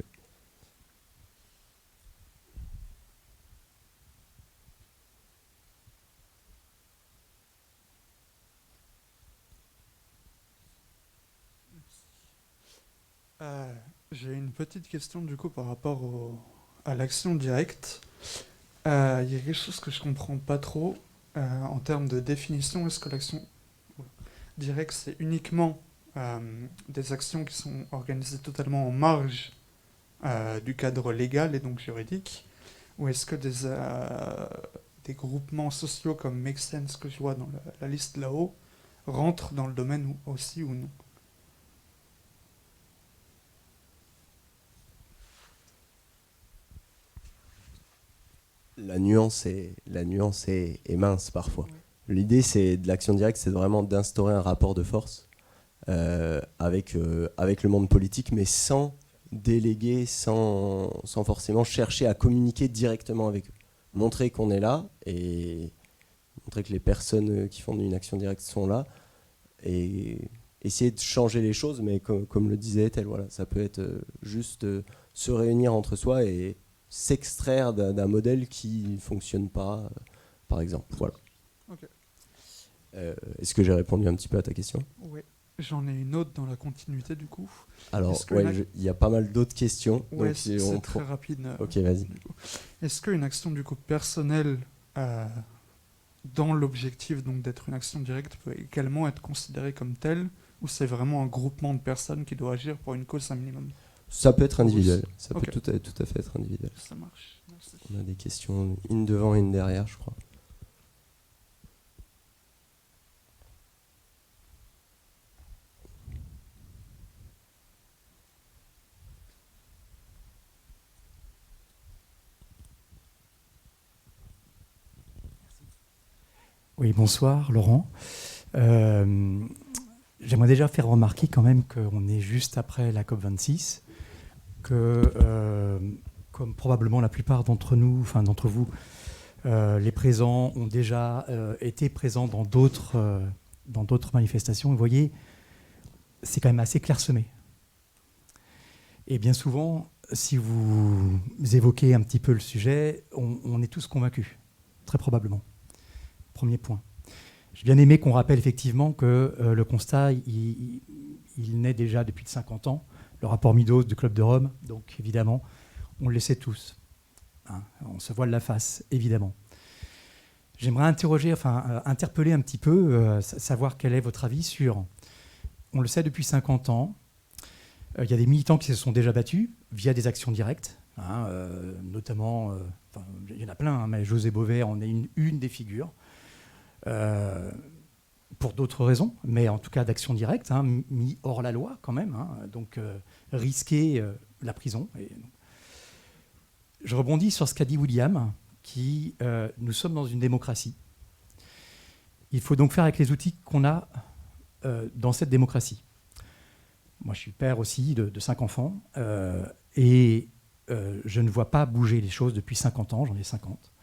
J'ai une petite question du coup par rapport à l'action directe. Il y a quelque chose que je comprends pas trop en termes de définition. Est-ce que l'action directe c'est uniquement des actions qui sont organisées totalement en marge du cadre légal et donc juridique, ou est-ce que des groupements sociaux comme Make Sense que je vois dans la liste là-haut rentrent dans le domaine aussi ou non? La nuance est mince parfois. L'idée de l'action directe, c'est vraiment d'instaurer un rapport de force avec le monde politique, mais sans déléguer, sans forcément chercher à communiquer directement avec eux. Montrer qu'on est là et montrer que les personnes qui font une action directe sont là et essayer de changer les choses, mais comme le disait Ethel, voilà, ça peut être juste se réunir entre soi et s'extraire d'un modèle qui ne fonctionne pas, par exemple. Voilà. Okay. Est-ce que j'ai répondu un petit peu à ta question ? Oui. J'en ai une autre dans la continuité du coup. Alors, Est-ce que il y a pas mal d'autres questions. Ouais, donc c'est très rapide. Ok, vas-y. Du coup. Est-ce qu'une action du coup personnelle dans l'objectif donc d'être une action directe peut également être considérée comme telle, ou c'est vraiment un groupement de personnes qui doit agir pour une cause un minimum? Ça peut être individuel. Ça Ok. peut tout à fait être individuel. Ça marche. Merci. On a des questions, une devant et une derrière, je crois. Oui, bonsoir Laurent. J'aimerais déjà faire remarquer quand même qu'on est juste après la COP26, que comme probablement la plupart d'entre nous, enfin d'entre vous, les présents ont déjà été présents dans d'autres manifestations. Et vous voyez, c'est quand même assez clairsemé. Et bien souvent, si vous évoquez un petit peu le sujet, on est tous convaincus, très probablement. Premier point. J'ai bien aimé qu'on rappelle effectivement que le constat, il naît déjà depuis de 50 ans, le rapport Midos du Club de Rome, donc évidemment, on le sait tous. Hein, on se voile la face, évidemment. J'aimerais interpeller un petit peu, savoir quel est votre avis sur... On le sait depuis 50 ans, il y a des militants qui se sont déjà battus via des actions directes, hein, notamment, il y en a plein, hein, mais José Bové en est une des figures. Pour d'autres raisons, mais en tout cas d'action directe, hein, mis hors la loi quand même, hein, donc risquer la prison. Et je rebondis sur ce qu'a dit William, nous sommes dans une démocratie. Il faut donc faire avec les outils qu'on a dans cette démocratie. Moi, je suis père aussi de 5 enfants, et je ne vois pas bouger les choses depuis 50 ans, j'en ai 50.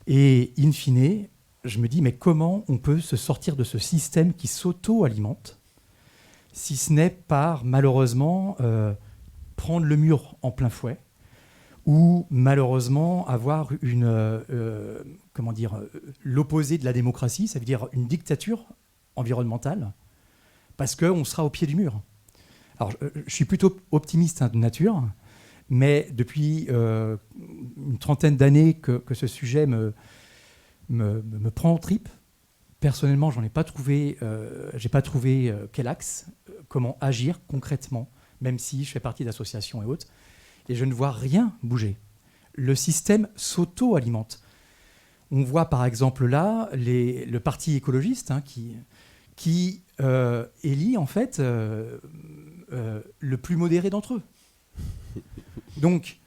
Et in fine, je me dis, mais comment on peut se sortir de ce système qui s'auto-alimente, si ce n'est par, malheureusement, prendre le mur en plein fouet, ou malheureusement avoir l'opposé de la démocratie, ça veut dire une dictature environnementale, parce qu'on sera au pied du mur. Alors, je suis plutôt optimiste de nature, mais depuis une trentaine d'années que ce sujet me prend en tripe. Personnellement, j'ai pas trouvé quel axe, comment agir concrètement, même si je fais partie d'associations et autres, et je ne vois rien bouger. Le système s'auto-alimente. On voit par exemple là le parti écologiste, hein, qui élit en fait le plus modéré d'entre eux. Donc,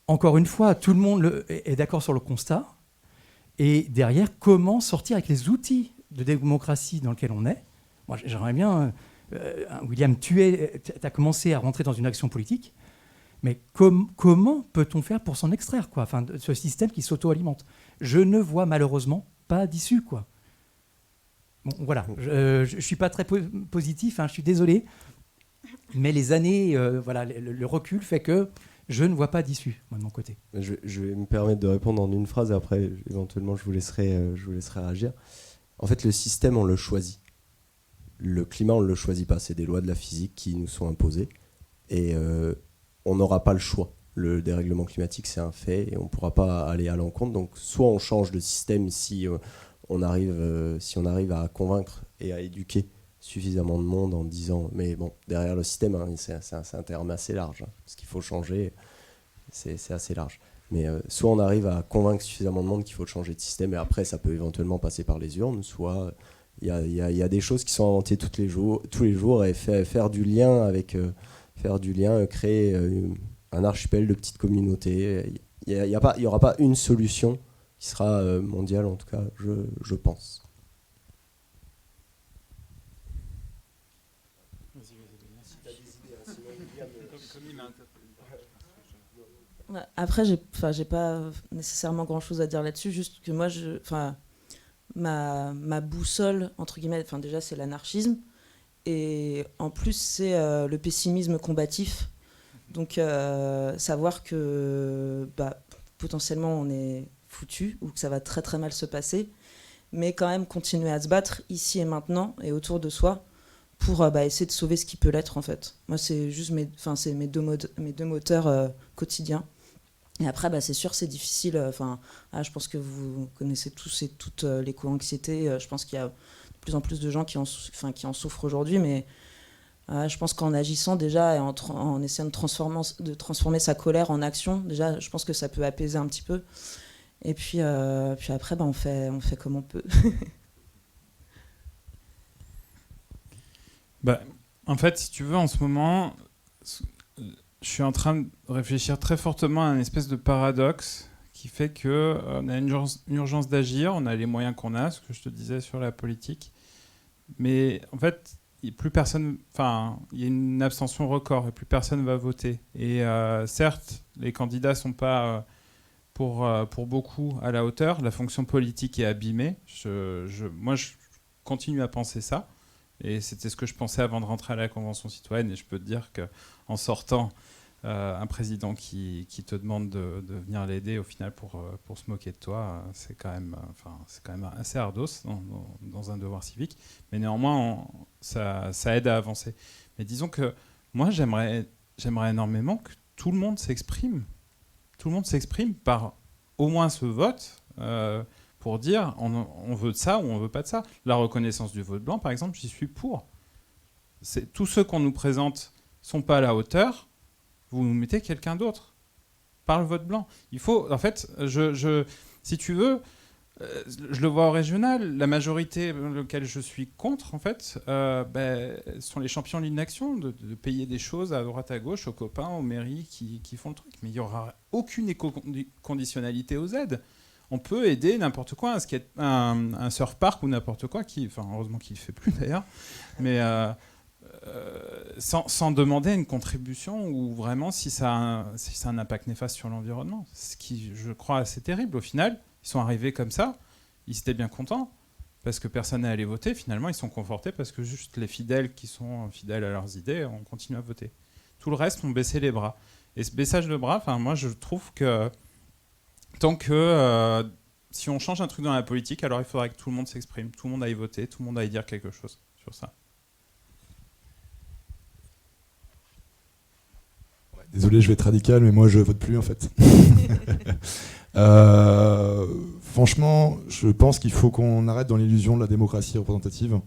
encore une fois, tout le monde est d'accord sur le constat. Et derrière, comment sortir avec les outils de démocratie dans lesquels on est? Moi, j'aimerais bien... William, tu as commencé à rentrer dans une action politique, mais comment peut-on faire pour s'en extraire, quoi? Enfin, ce système qui s'auto-alimente. Je ne vois malheureusement pas d'issue, quoi. Bon, voilà. Je ne suis pas très positif, hein, je suis désolé. Mais les années, le recul fait que je ne vois pas d'issue, moi, de mon côté. Je vais me permettre de répondre en une phrase, et après, éventuellement, je vous laisserai réagir. En fait, le système, on le choisit. Le climat, on ne le choisit pas. C'est des lois de la physique qui nous sont imposées. Et on n'aura pas le choix. Le dérèglement climatique, c'est un fait, et on ne pourra pas aller à l'encontre. Donc, soit on change de système si on arrive à convaincre et à éduquer suffisamment de monde en disant, mais bon, derrière le système, hein, c'est un terme assez large, hein, ce qu'il faut changer, c'est assez large. Mais soit on arrive à convaincre suffisamment de monde qu'il faut changer de système, et après ça peut éventuellement passer par les urnes, soit il y a des choses qui sont inventées tous les jours, et faire du lien, créer un archipel de petites communautés. Il y aura pas une solution qui sera mondiale, en tout cas, je pense. Après, j'ai pas nécessairement grand-chose à dire là-dessus, juste que moi, ma boussole, entre guillemets, déjà, c'est l'anarchisme, et en plus, c'est le pessimisme combatif. Donc, savoir que potentiellement, on est foutu, ou que ça va très très mal se passer, mais quand même continuer à se battre ici et maintenant, et autour de soi, pour essayer de sauver ce qui peut l'être en fait. Moi c'est juste mes deux moteurs quotidiens. Et après c'est sûr c'est difficile. Je pense que vous connaissez tous et toutes l'éco-anxiété. Je pense qu'il y a de plus en plus de gens qui en souffrent aujourd'hui, mais je pense qu'en agissant déjà et en essayant de transformer sa colère en action, déjà je pense que ça peut apaiser un petit peu. Et puis après on fait comme on peut. En fait, si tu veux, en ce moment, je suis en train de réfléchir très fortement à un espèce de paradoxe qui fait qu'on a une urgence d'agir, on a les moyens qu'on a, ce que je te disais sur la politique, mais en fait, plus personne, il y a une abstention record et plus personne va voter. Et certes, les candidats sont pas pour beaucoup à la hauteur, la fonction politique est abîmée. Moi, je continue à penser ça. Et c'était ce que je pensais avant de rentrer à la Convention citoyenne. Et je peux te dire qu'en sortant, un président qui te demande de venir l'aider au final pour se moquer de toi, c'est quand même assez ardos dans un devoir civique. Mais néanmoins, ça aide à avancer. Mais disons que moi, j'aimerais énormément que tout le monde s'exprime. Tout le monde s'exprime par au moins ce vote pour dire on veut de ça ou on veut pas de ça. La reconnaissance du vote blanc, par exemple, j'y suis pour. Tous ceux qu'on nous présente sont pas à la hauteur. Vous nous mettez quelqu'un d'autre par le vote blanc. Il faut, en fait, si tu veux, je le vois au régional. La majorité laquelle je suis contre, en fait, sont les champions de l'inaction, de payer des choses à droite à gauche aux copains, aux mairies qui font le truc. Mais il n'y aura aucune éco-conditionnalité aux aides. On peut aider n'importe quoi, un surf park ou n'importe quoi, heureusement qu'il ne le fait plus d'ailleurs, mais sans demander une contribution ou vraiment si ça a un impact néfaste sur l'environnement. Ce qui, je crois, assez terrible. Au final, ils sont arrivés comme ça, ils étaient bien contents, parce que personne n'est allé voter. Finalement, ils sont confortés parce que juste les fidèles qui sont fidèles à leurs idées ont continué à voter. Tout le reste ont baissé les bras. Et ce baissage de bras, moi je trouve que tant que si on change un truc dans la politique, alors il faudrait que tout le monde s'exprime, tout le monde aille voter, tout le monde aille dire quelque chose sur ça. Désolé, je vais être radical, mais moi je vote plus en fait. Franchement, je pense qu'il faut qu'on arrête dans l'illusion de la démocratie représentative.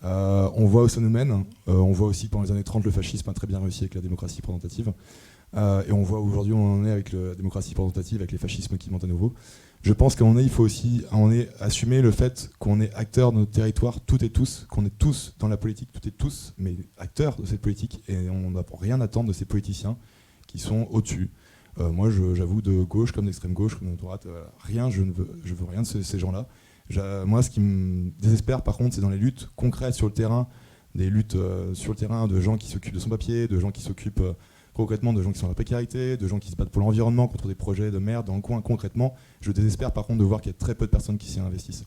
On voit où ça nous mène. On voit aussi que pendant les années 30, le fascisme a très bien réussi avec la démocratie représentative. Et on voit aujourd'hui où on en est avec la démocratie représentative, avec les fascismes qui montent à nouveau. Je pense il faut aussi assumer le fait qu'on est acteur de notre territoire, toutes et tous, qu'on est tous dans la politique, toutes et tous, mais acteurs de cette politique, et on n'a rien à attendre de ces politiciens qui sont au-dessus. Moi, j'avoue, de gauche comme d'extrême gauche, comme de droite, rien, je veux rien de ces gens-là. Moi, ce qui me désespère, par contre, c'est dans les luttes concrètes sur le terrain, des luttes sur le terrain de gens qui s'occupent de son papier, de gens qui s'occupent concrètement de gens qui sont dans la précarité, de gens qui se battent pour l'environnement, contre des projets de merde dans le coin. Concrètement, je désespère par contre de voir qu'il y a très peu de personnes qui s'y investissent.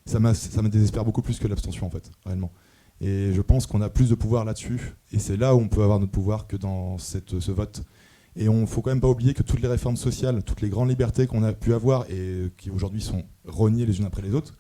Ça me désespère beaucoup plus que l'abstention, en fait, réellement. Et je pense qu'on a plus de pouvoir là-dessus, et c'est là où on peut avoir notre pouvoir que dans ce vote. Et il ne faut quand même pas oublier que toutes les réformes sociales, toutes les grandes libertés qu'on a pu avoir et qui aujourd'hui sont rognées les unes après les autres,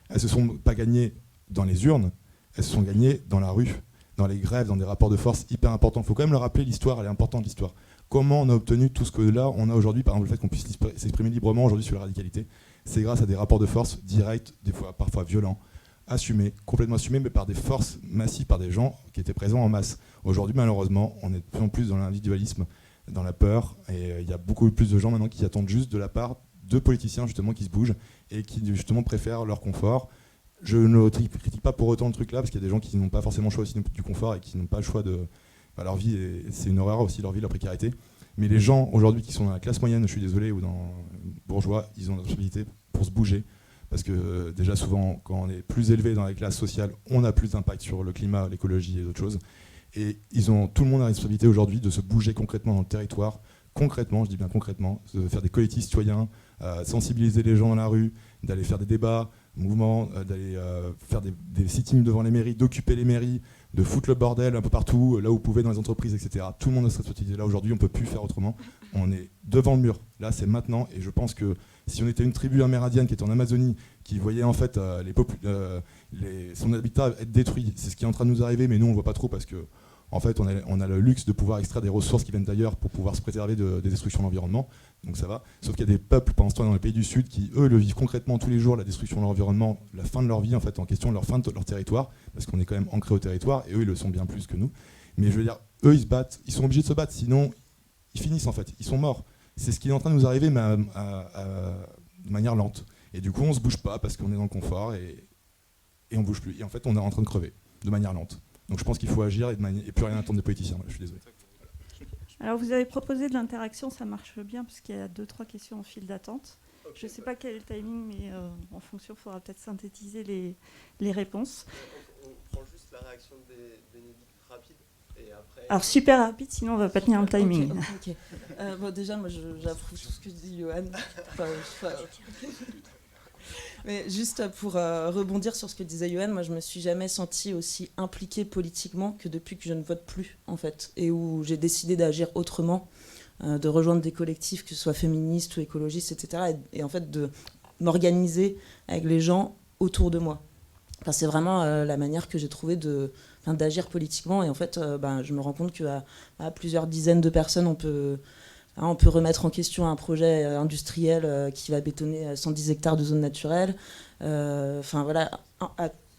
elles ne se sont pas gagnées dans les urnes, elles se sont gagnées dans la rue, dans les grèves, dans des rapports de force hyper importants. Il faut quand même le rappeler, l'histoire, elle est importante, l'histoire. Comment on a obtenu tout ce que là, on a aujourd'hui, par exemple le fait qu'on puisse s'exprimer librement aujourd'hui sur la radicalité, c'est grâce à des rapports de force directs, des fois parfois violents, assumés, complètement assumés, mais par des forces massives, par des gens qui étaient présents en masse. Aujourd'hui, malheureusement, on est de plus en plus dans l'individualisme, dans la peur, et il y a beaucoup plus de gens maintenant qui attendent juste de la part de politiciens justement qui se bougent et qui justement préfèrent leur confort. Je ne critique pas pour autant le truc là, parce qu'il y a des gens qui n'ont pas forcément le choix aussi du confort et qui n'ont pas le choix de leur vie, et c'est une horreur aussi, leur vie, leur précarité. Mais les gens aujourd'hui qui sont dans la classe moyenne, je suis désolé, ou dans bourgeois, ils ont la responsabilité pour se bouger, parce que déjà souvent quand on est plus élevé dans les classes sociales, on a plus d'impact sur le climat, l'écologie et d'autres choses. Et tout le monde a la responsabilité aujourd'hui de se bouger concrètement dans le territoire, concrètement, je dis bien concrètement, de faire des collectifs citoyens, sensibiliser les gens dans la rue, d'aller faire des débats, mouvements, d'aller faire des sit-ins devant les mairies, d'occuper les mairies, de foutre le bordel un peu partout, là où vous pouvez dans les entreprises, etc. Tout le monde a cette idée-là. Aujourd'hui, on ne peut plus faire autrement. On est devant le mur. Là, c'est maintenant. Et je pense que si on était une tribu amérindienne qui était en Amazonie, qui voyait en fait son habitat être détruit, c'est ce qui est en train de nous arriver, mais nous, on ne voit pas trop parce que en fait, on a le luxe de pouvoir extraire des ressources qui viennent d'ailleurs pour pouvoir se préserver des destructions de l'environnement. Donc ça va. Sauf qu'il y a des peuples, pendant ce temps, dans les pays du Sud, qui, eux, le vivent concrètement tous les jours, la destruction de l'environnement, la fin de leur vie, en fait, en question, leur fin de leur territoire, parce qu'on est quand même ancré au territoire, et eux, ils le sont bien plus que nous. Mais je veux dire, eux, ils se battent, ils sont obligés de se battre, sinon, ils finissent, en fait, ils sont morts. C'est ce qui est en train de nous arriver, mais de manière lente. Et du coup, on se bouge pas, parce qu'on est dans le confort, et on bouge plus. Et en fait, on est en train de crever, de manière lente. Donc je pense qu'il faut agir et plus rien attendre des politiciens. Je suis désolé. Alors vous avez proposé de l'interaction, ça marche bien parce qu'il y a 2-3 questions en file d'attente. Okay, je ne sais pas quel est le timing, mais en fonction, il faudra peut-être synthétiser les réponses. On prend juste la réaction de Bénédicte rapide et après... Alors super rapide, sinon on ne va pas tenir le timing. Okay. Bon, déjà, moi j'approuve tout ce que dit Johan. Mais juste pour rebondir sur ce que disait Johan, moi je me suis jamais sentie aussi impliquée politiquement que depuis que je ne vote plus en fait, et où j'ai décidé d'agir autrement, de rejoindre des collectifs, que ce soit féministes ou écologistes, etc. Et en fait de m'organiser avec les gens autour de moi. Enfin, c'est vraiment la manière que j'ai trouvé d'agir politiquement, et en fait je me rends compte qu'à plusieurs dizaines de personnes on peut remettre en question un projet industriel qui va bétonner 110 hectares de zone naturelle.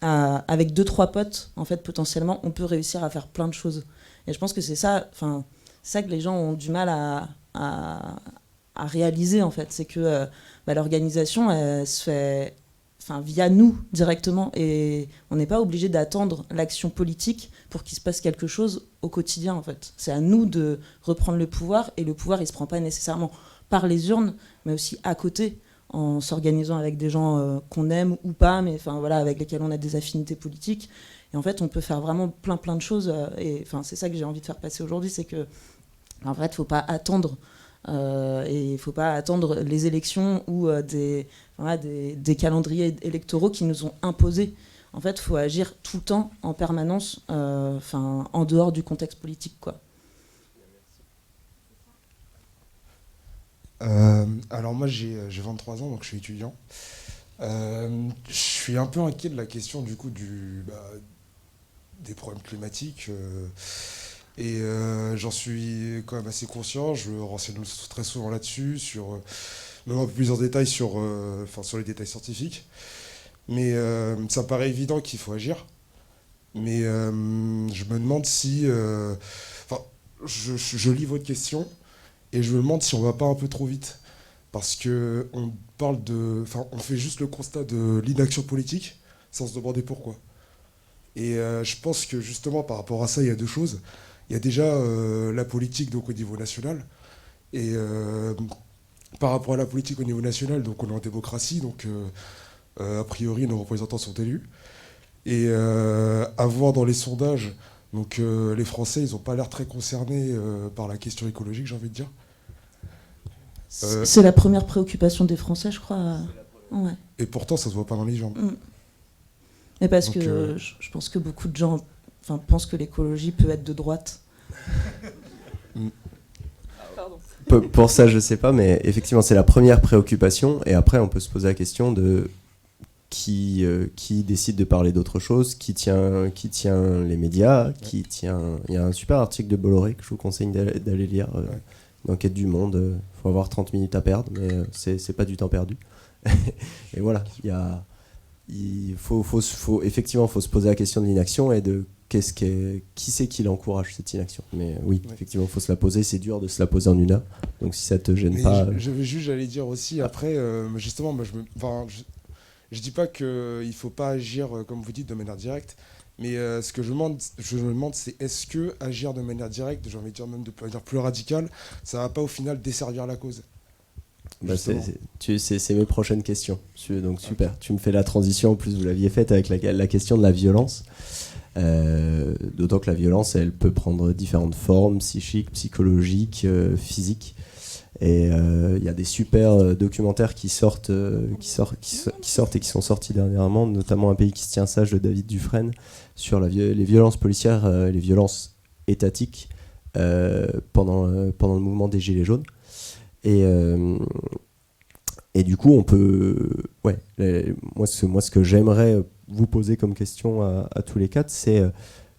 Avec 2-3 potes, en fait, potentiellement, on peut réussir à faire plein de choses. Et je pense que c'est ça que les gens ont du mal à réaliser, en fait. C'est que l'organisation, elle se fait via nous directement, et on n'est pas obligé d'attendre l'action politique pour qu'il se passe quelque chose au quotidien en fait. C'est à nous de reprendre le pouvoir, et le pouvoir il se prend pas nécessairement par les urnes, mais aussi à côté, en s'organisant avec des gens qu'on aime ou pas, mais avec lesquels on a des affinités politiques. Et en fait on peut faire vraiment plein de choses, et c'est ça que j'ai envie de faire passer aujourd'hui, c'est que en fait faut pas attendre. Et il ne faut pas attendre les élections ou des calendriers électoraux qui nous ont imposés. En fait, il faut agir tout le temps, en permanence, en dehors du contexte politique, quoi. Alors moi, j'ai 23 ans, donc je suis étudiant. Je suis un peu inquiet de la question du coup des problèmes climatiques. Et j'en suis quand même assez conscient, je me renseigne très souvent là-dessus, même un peu plus en détail sur les détails scientifiques. Mais ça me paraît évident qu'il faut agir. Mais je me demande si... je lis votre question et je me demande si on va pas un peu trop vite. Parce qu'on on fait juste le constat de l'inaction politique sans se demander pourquoi. Et je pense que justement par rapport à ça, il y a deux choses. Il y a déjà la politique donc, au niveau national. Et par rapport à la politique au niveau national, donc on est en démocratie, donc a priori nos représentants sont élus. Et à voir dans les sondages, donc les Français, ils n'ont pas l'air très concernés par la question écologique, j'ai envie de dire. C'est la première préoccupation des Français, je crois. Ouais. Et pourtant, ça se voit pas dans les jambes. Et parce que je pense que beaucoup de gens pensent que l'écologie peut être de droite. Pour ça, je sais pas, mais effectivement, c'est la première préoccupation. Et après, on peut se poser la question de qui décide de parler d'autre chose, qui tient les médias, Il y a un super article de Bolloré que je vous conseille d'aller lire, d'Enquête du Monde. Faut avoir 30 minutes à perdre, mais c'est pas du temps perdu. Et voilà, effectivement, faut se poser la question de l'inaction et de qui c'est qui l'encourage cette inaction. Mais oui, effectivement, faut se la poser. C'est dur de se la poser en une heure. Donc si ça te gêne pas. J'allais dire aussi après, justement, moi, je dis pas qu'il faut pas agir comme vous dites de manière directe, mais ce que je me demande, c'est est-ce que agir de manière directe, j'ai envie de dire même de manière plus radicale, ça va pas au final desservir la cause. C'est mes prochaines questions. Donc super, tu me fais la transition. En plus, vous l'aviez faite avec la question de la violence. D'autant que la violence, elle peut prendre différentes formes, psychiques, psychologiques, physiques. Et il y a des super documentaires qui sortent et qui sont sortis dernièrement, notamment Un pays qui se tient sage de David Dufresne sur les violences policières, les violences étatiques pendant le mouvement des Gilets jaunes. Et du coup, on peut... Ouais, moi, ce que j'aimerais vous poser comme question à tous les quatre, c'est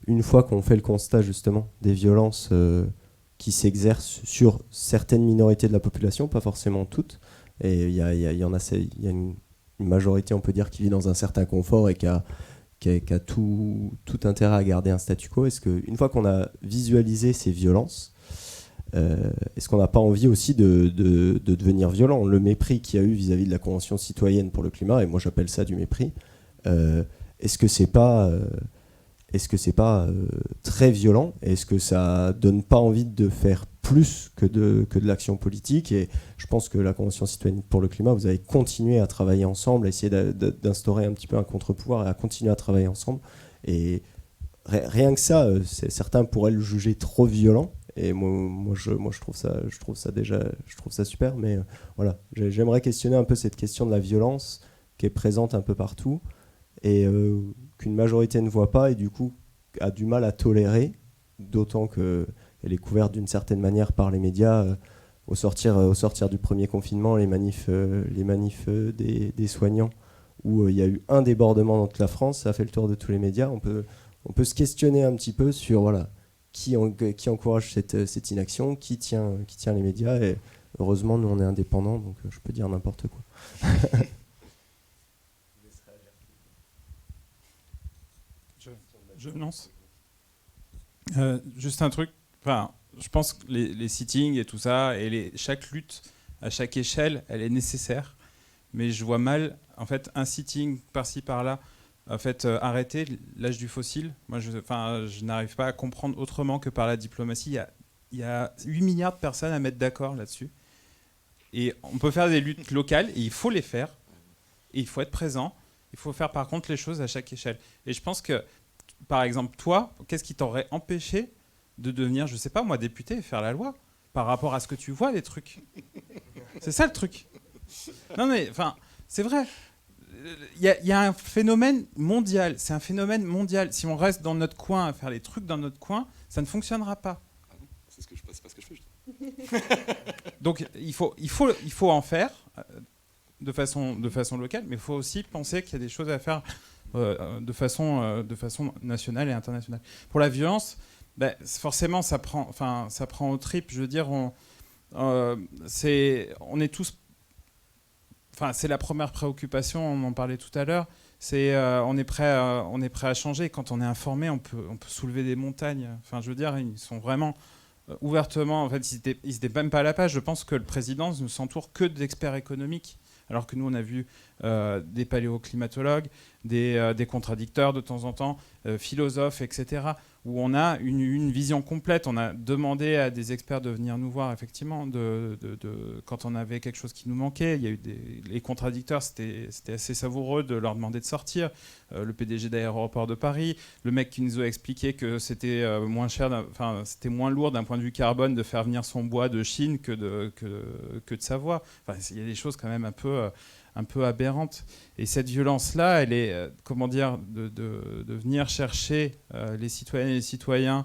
une fois qu'on fait le constat justement des violences qui s'exercent sur certaines minorités de la population, pas forcément toutes, et il y a une majorité, on peut dire, qui vit dans un certain confort et qui a tout intérêt à garder un statu quo. Est-ce qu'une fois qu'on a visualisé ces violences, est-ce qu'on n'a pas envie aussi de devenir violent ? Le mépris qu'il y a eu vis-à-vis de la Convention citoyenne pour le climat, et moi j'appelle ça du mépris, est-ce que c'est pas très violent ? Est-ce que ça donne pas envie de faire plus que de l'action politique ? Et je pense que la Convention citoyenne pour le climat, vous avez continué à travailler ensemble, à essayer d'instaurer un petit peu un contre-pouvoir et à continuer à travailler ensemble. Et rien que ça, certains pourraient le juger trop violent. Et moi je trouve ça super. Mais voilà, j'aimerais questionner un peu cette question de la violence qui est présente un peu partout et qu'une majorité ne voit pas et du coup a du mal à tolérer, d'autant qu'elle est couverte d'une certaine manière par les médias. Au sortir du premier confinement, les manifs des soignants, où il y a eu un débordement dans toute la France, ça a fait le tour de tous les médias. On peut se questionner un petit peu sur voilà, qui encourage cette inaction, qui tient les médias. Et heureusement, nous, on est indépendants, donc je peux dire n'importe quoi. Je lance. Juste un truc. Enfin, je pense que les sittings et tout ça, et chaque lutte à chaque échelle, elle est nécessaire. Mais je vois mal, en fait, un sitting par-ci par-là, en fait, arrêter l'âge du fossile. Moi, je n'arrive pas à comprendre autrement que par la diplomatie. Il y a 8 milliards de personnes à mettre d'accord là-dessus. Et on peut faire des luttes locales, et il faut les faire. Et il faut être présent. Il faut faire, par contre, les choses à chaque échelle. Et je pense que, par exemple, toi, qu'est-ce qui t'aurait empêché de devenir, je sais pas moi, député et faire la loi par rapport à ce que tu vois, les trucs. C'est ça le truc. Non mais, enfin, c'est vrai. Il y a un phénomène mondial. C'est un phénomène mondial. Si on reste dans notre coin à faire les trucs dans notre coin, ça ne fonctionnera pas. C'est pas ce que je fais. Donc il faut en faire de façon locale, mais il faut aussi penser qu'il y a des choses à faire de façon nationale et internationale. Pour la violence, forcément, ça prend aux tripes. Je veux dire, on est tous. Enfin, c'est la première préoccupation. On en parlait tout à l'heure. On est prêt à changer. Quand on est informé, on peut soulever des montagnes. Enfin, je veux dire, ils sont vraiment ouvertement. En fait, ils n'étaient même pas à la page. Je pense que le président ne s'entoure que d'experts économiques. Alors que nous, on a vu des paléoclimatologues, des contradicteurs de temps en temps, philosophes, etc., où on a une vision complète. On a demandé à des experts de venir nous voir, effectivement, quand on avait quelque chose qui nous manquait. Il y a eu les contradicteurs, c'était assez savoureux de leur demander de sortir. Le PDG d'Aéroport de Paris, le mec qui nous a expliqué que c'était c'était moins lourd d'un point de vue carbone de faire venir son bois de Chine que de Savoie. Enfin, il y a des choses quand même un peu aberrante. Et cette violence-là, elle est, de venir chercher les citoyennes et les citoyens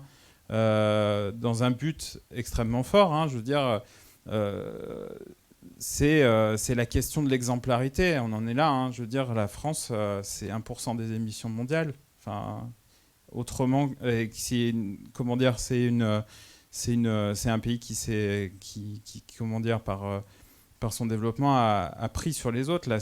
dans un but extrêmement fort. Hein, je veux dire, c'est la question de l'exemplarité. On en est là. Hein, je veux dire, la France, c'est 1% des émissions mondiales. Enfin, autrement, c'est un pays qui par son développement, a pris sur les autres. Là,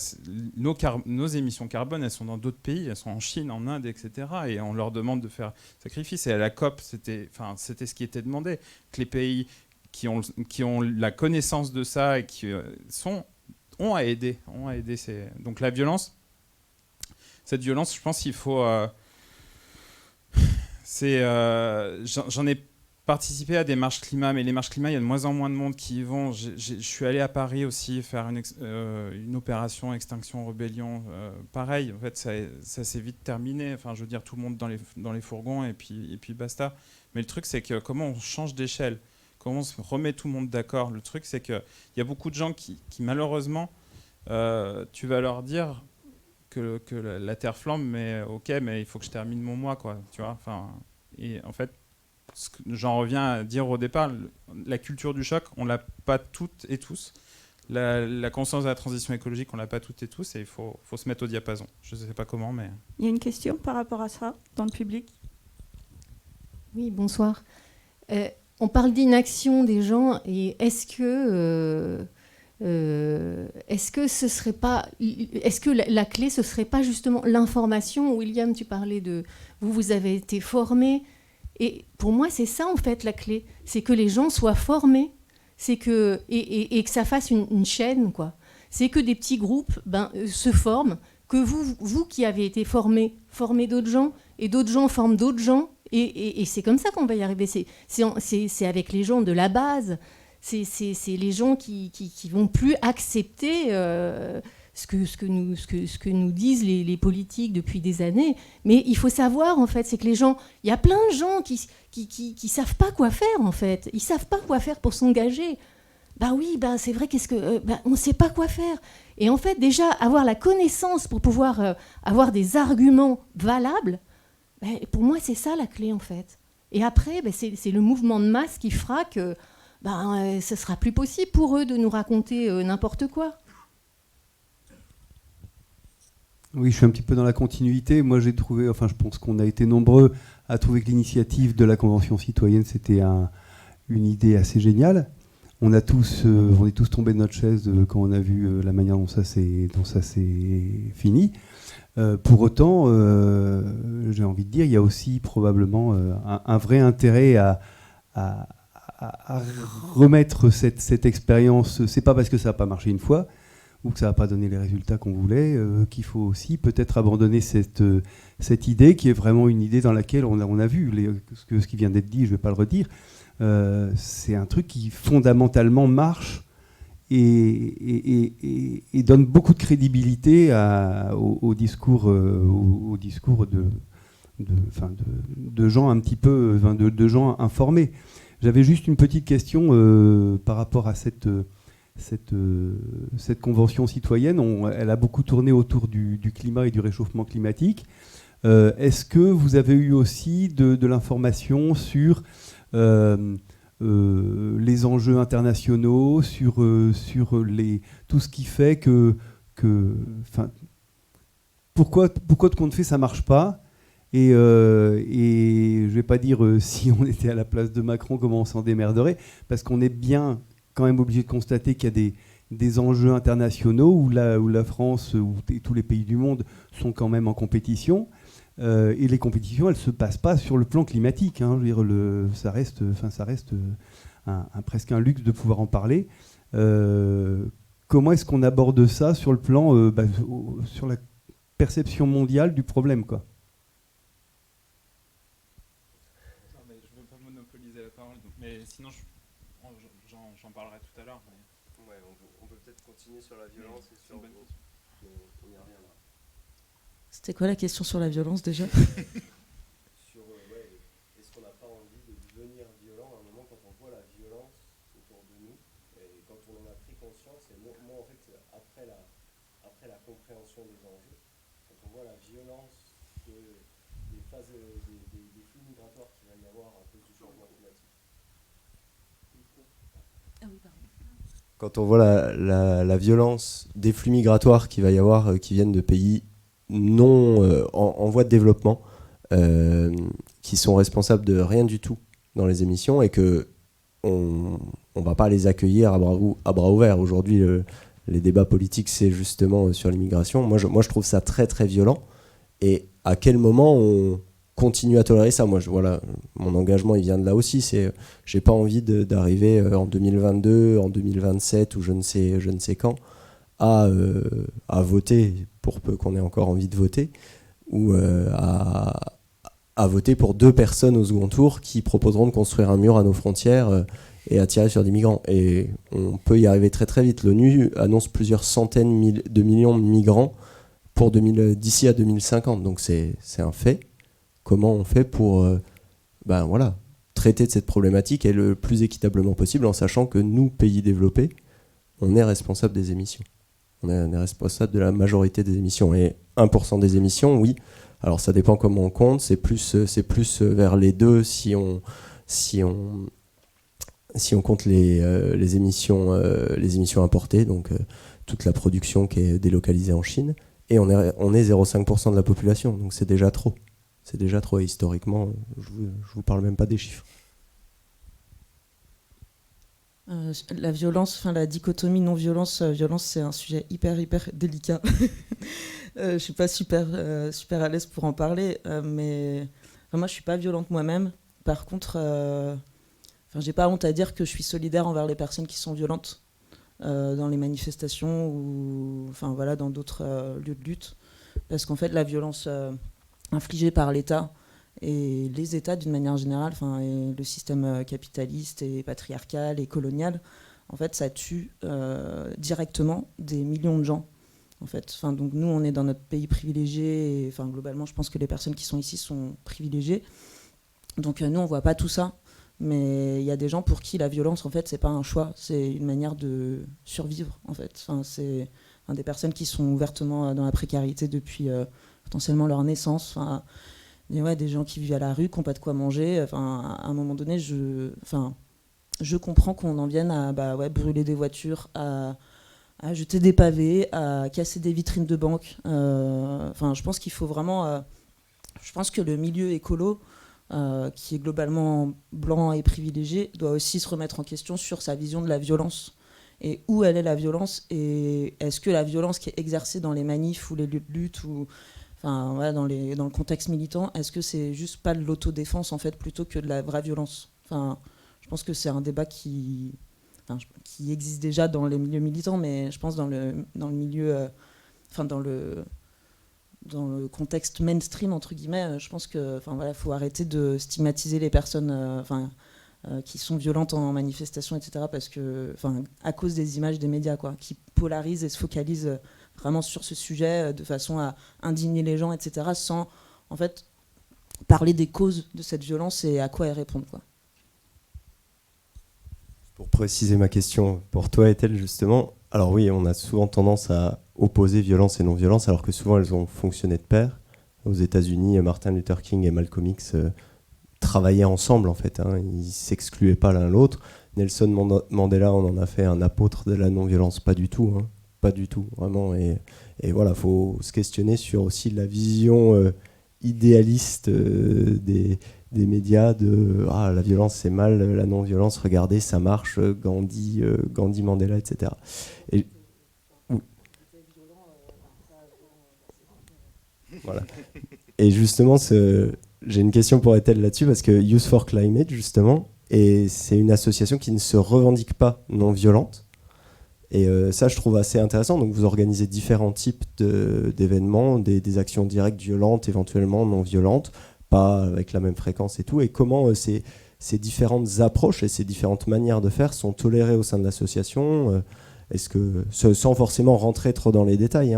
nos émissions carbone, elles sont dans d'autres pays, elles sont en Chine, en Inde, etc. Et on leur demande de faire sacrifice. Et à la COP, c'était ce qui était demandé, que les pays qui ont la connaissance de ça et qui ont à aider. Donc la violence, cette violence, je pense qu'il faut... j'en ai participer à des marches climat, mais les marches climat, il y a de moins en moins de monde qui y vont. Je suis allé à Paris aussi faire une opération Extinction Rébellion. Pareil, en fait, ça s'est vite terminé. Enfin, je veux dire, tout le monde dans les fourgons et puis basta. Mais le truc, c'est que comment on change d'échelle ? comment on se remet tout le monde d'accord. Le truc, c'est qu'il y a beaucoup de gens qui malheureusement, tu vas leur dire que la terre flambe, mais ok, mais il faut que je termine mon mois, quoi, tu vois. Et en fait, j'en reviens à dire au départ, la culture du choc, on l'a pas toutes et tous. La conscience de la transition écologique, on l'a pas toutes et tous, et il faut se mettre au diapason. Je sais pas comment, mais... Il y a une question par rapport à ça, dans le public. Oui, bonsoir. On parle d'inaction des gens, et est-ce que ce serait pas, est-ce que la clé ce serait pas justement l'information? William, tu parlais de vous avez été formés, et pour moi c'est ça en fait la clé, c'est que les gens soient formés, c'est que et que ça fasse une chaîne, quoi. C'est que des petits groupes se forment, que vous qui avez été formez d'autres gens, et d'autres gens forment d'autres gens, et c'est comme ça qu'on va y arriver. C'est avec les gens de la base. C'est les gens qui vont plus accepter ce que nous disent les politiques depuis des années. Mais il faut savoir, en fait, c'est que les gens... Il y a plein de gens qui savent pas quoi faire, en fait. Ils savent pas quoi faire pour s'engager. C'est vrai, on ne sait pas quoi faire. Et en fait, déjà, avoir la connaissance pour pouvoir avoir des arguments valables, pour moi, c'est ça la clé, en fait. Et après, c'est le mouvement de masse qui fera que ce sera plus possible pour eux de nous raconter n'importe quoi. Oui, je suis un petit peu dans la continuité. Moi, j'ai trouvé, je pense qu'on a été nombreux à trouver que l'initiative de la Convention citoyenne, c'était une idée assez géniale. On est tous tombés de notre chaise quand on a vu la manière dont ça s'est fini. Pour autant, j'ai envie de dire, il y a aussi probablement un vrai intérêt à remettre cette expérience. C'est pas parce que ça n'a pas marché une fois ou que ça n'a pas donné les résultats qu'on voulait qu'il faut aussi peut-être abandonner cette idée qui est vraiment une idée dans laquelle on a vu ce qui vient d'être dit, je ne vais pas le redire. C'est un truc qui fondamentalement marche et donne beaucoup de crédibilité au discours de gens un petit peu, de gens informés. J'avais juste une petite question par rapport à cette convention citoyenne. Elle a beaucoup tourné autour du climat et du réchauffement climatique. Est-ce que vous avez eu aussi de l'information sur les enjeux internationaux, sur tout ce qui fait que pourquoi de compte fait ça marche pas, et je vais pas dire si on était à la place de Macron comment on s'en démerderait, parce qu'on est bien quand même obligé de constater qu'il y a des enjeux internationaux où la France et tous les pays du monde sont quand même en compétition. Et les compétitions, elles ne se passent pas sur le plan climatique. Je veux dire, ça reste presque un luxe de pouvoir en parler. Comment est-ce qu'on aborde ça sur le plan, sur la perception mondiale du problème, quoi? Non, mais je ne veux pas monopoliser la parole, mais sinon j'en parlerai tout à l'heure. Mais... Ouais, on peut peut-être continuer sur la violence et sur... On y reviendra. C'était quoi la question sur la violence déjà? Sur est-ce qu'on n'a pas envie de devenir violent à un moment quand on voit la violence autour de nous et quand on en a pris conscience? Et moi en fait, après la compréhension des enjeux, quand on voit la violence des phases des flux migratoires qu'il va y avoir à cause du changement climatique. Ah oui, pardon. Quand on voit la violence des flux migratoires qu'il va y avoir qui viennent de pays non en voie de développement, qui sont responsables de rien du tout dans les émissions, et que on va pas les accueillir à bras ouverts. Aujourd'hui, les débats politiques, c'est justement sur l'immigration. Moi, je trouve ça très très violent. Et à quel moment on continue à tolérer ça? Moi, voilà, mon engagement, il vient de là aussi. J'ai pas envie d'arriver en 2022, en 2027 ou je ne sais quand à voter, pour peu qu'on ait encore envie de voter, ou à voter pour 2 personnes au second tour qui proposeront de construire un mur à nos frontières et à tirer sur des migrants. Et on peut y arriver très très vite. L'ONU annonce plusieurs centaines de millions de migrants d'ici à 2050. Donc c'est un fait. Comment on fait pour traiter de cette problématique et le plus équitablement possible, en sachant que nous, pays développés, on est responsable des émissions. On est responsable de la majorité des émissions. Et 1% des émissions, oui. Alors ça dépend comment on compte, c'est plus vers les deux si on compte les émissions importées, donc toute la production qui est délocalisée en Chine, et on est 0,5% de la population, donc c'est déjà trop. C'est déjà trop, et historiquement, je vous parle même pas des chiffres. La violence, la dichotomie non-violence, violence, c'est un sujet hyper délicat. Je suis pas super à l'aise pour en parler, mais moi je suis pas violente moi-même. Par contre, j'ai pas honte à dire que je suis solidaire envers les personnes qui sont violentes dans les manifestations ou dans d'autres lieux de lutte, parce qu'en fait la violence infligée par l'État et les États d'une manière générale, et le système capitaliste et patriarcal et colonial, en fait, ça tue directement des millions de gens. En fait, donc nous, on est dans notre pays privilégié. Et, globalement, je pense que les personnes qui sont ici sont privilégiées. Donc nous, on voit pas tout ça. Mais il y a des gens pour qui la violence, en fait, c'est pas un choix, c'est une manière de survivre. En fait, c'est des personnes qui sont ouvertement dans la précarité depuis potentiellement leur naissance. Des gens qui vivent à la rue, qui n'ont pas de quoi manger. À un moment donné, je comprends qu'on en vienne à brûler des voitures, à jeter des pavés, à casser des vitrines de banque. Je pense qu'il faut vraiment... je pense que le milieu écolo, qui est globalement blanc et privilégié, doit aussi se remettre en question sur sa vision de la violence. Et où elle est la violence, et est-ce que la violence qui est exercée dans les manifs ou les lieux de lutte ou... dans le contexte militant, est-ce que c'est juste pas de l'autodéfense en fait plutôt que de la vraie violence ? Je pense que c'est un débat qui existe déjà dans les milieux militants, mais je pense dans le milieu, dans le contexte mainstream entre guillemets, je pense que faut arrêter de stigmatiser les personnes qui sont violentes en manifestation, etc. Parce que à cause des images des médias qui polarisent et se focalisent vraiment sur ce sujet de façon à indigner les gens, etc., sans en fait parler des causes de cette violence et à quoi elles répondent. Pour préciser ma question, pour toi, Ethel, justement, alors oui, on a souvent tendance à opposer violence et non-violence, alors que souvent elles ont fonctionné de pair. Aux États-Unis, Martin Luther King et Malcolm X travaillaient ensemble, en fait. Ils ne s'excluaient pas l'un l'autre. Nelson Mandela, on en a fait un apôtre de la non-violence, pas du tout. Pas du tout, vraiment. Et voilà, il faut se questionner sur aussi la vision idéaliste des médias de la violence c'est mal, la non-violence, regardez, ça marche, Gandhi, Mandela, etc. Et, voilà. Et justement, j'ai une question pour Ethel là-dessus, parce que Youth for Climate, justement, c'est une association qui ne se revendique pas non-violente. Et ça, je trouve assez intéressant. Donc, vous organisez différents types d'événements, des actions directes violentes, éventuellement non violentes, pas avec la même fréquence et tout. Et comment ces différentes approches et ces différentes manières de faire sont tolérées au sein de l'association, est-ce que, sans forcément rentrer trop dans les détails,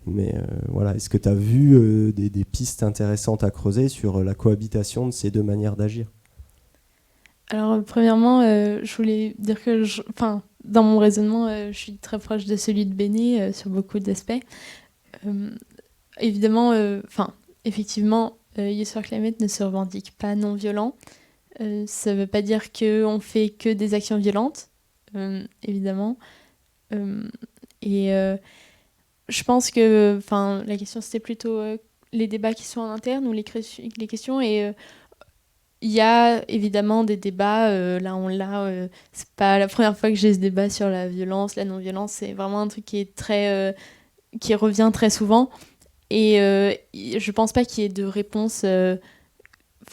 mais voilà, est-ce que tu as vu des pistes intéressantes à creuser sur la cohabitation de ces deux manières d'agir ? Alors, premièrement, je voulais dire que dans mon raisonnement, je suis très proche de celui de Béné sur beaucoup d'aspects. Évidemment, effectivement, Youth for Climate ne se revendique pas non-violent. Ça ne veut pas dire qu'on fait que des actions violentes, évidemment. Je pense que la question, c'était plutôt les débats qui sont en interne ou les questions. Et il y a évidemment des débats, c'est pas la première fois que j'ai ce débat sur la violence, la non-violence, c'est vraiment un truc qui est qui revient très souvent, et je pense pas qu'il y ait de réponse, il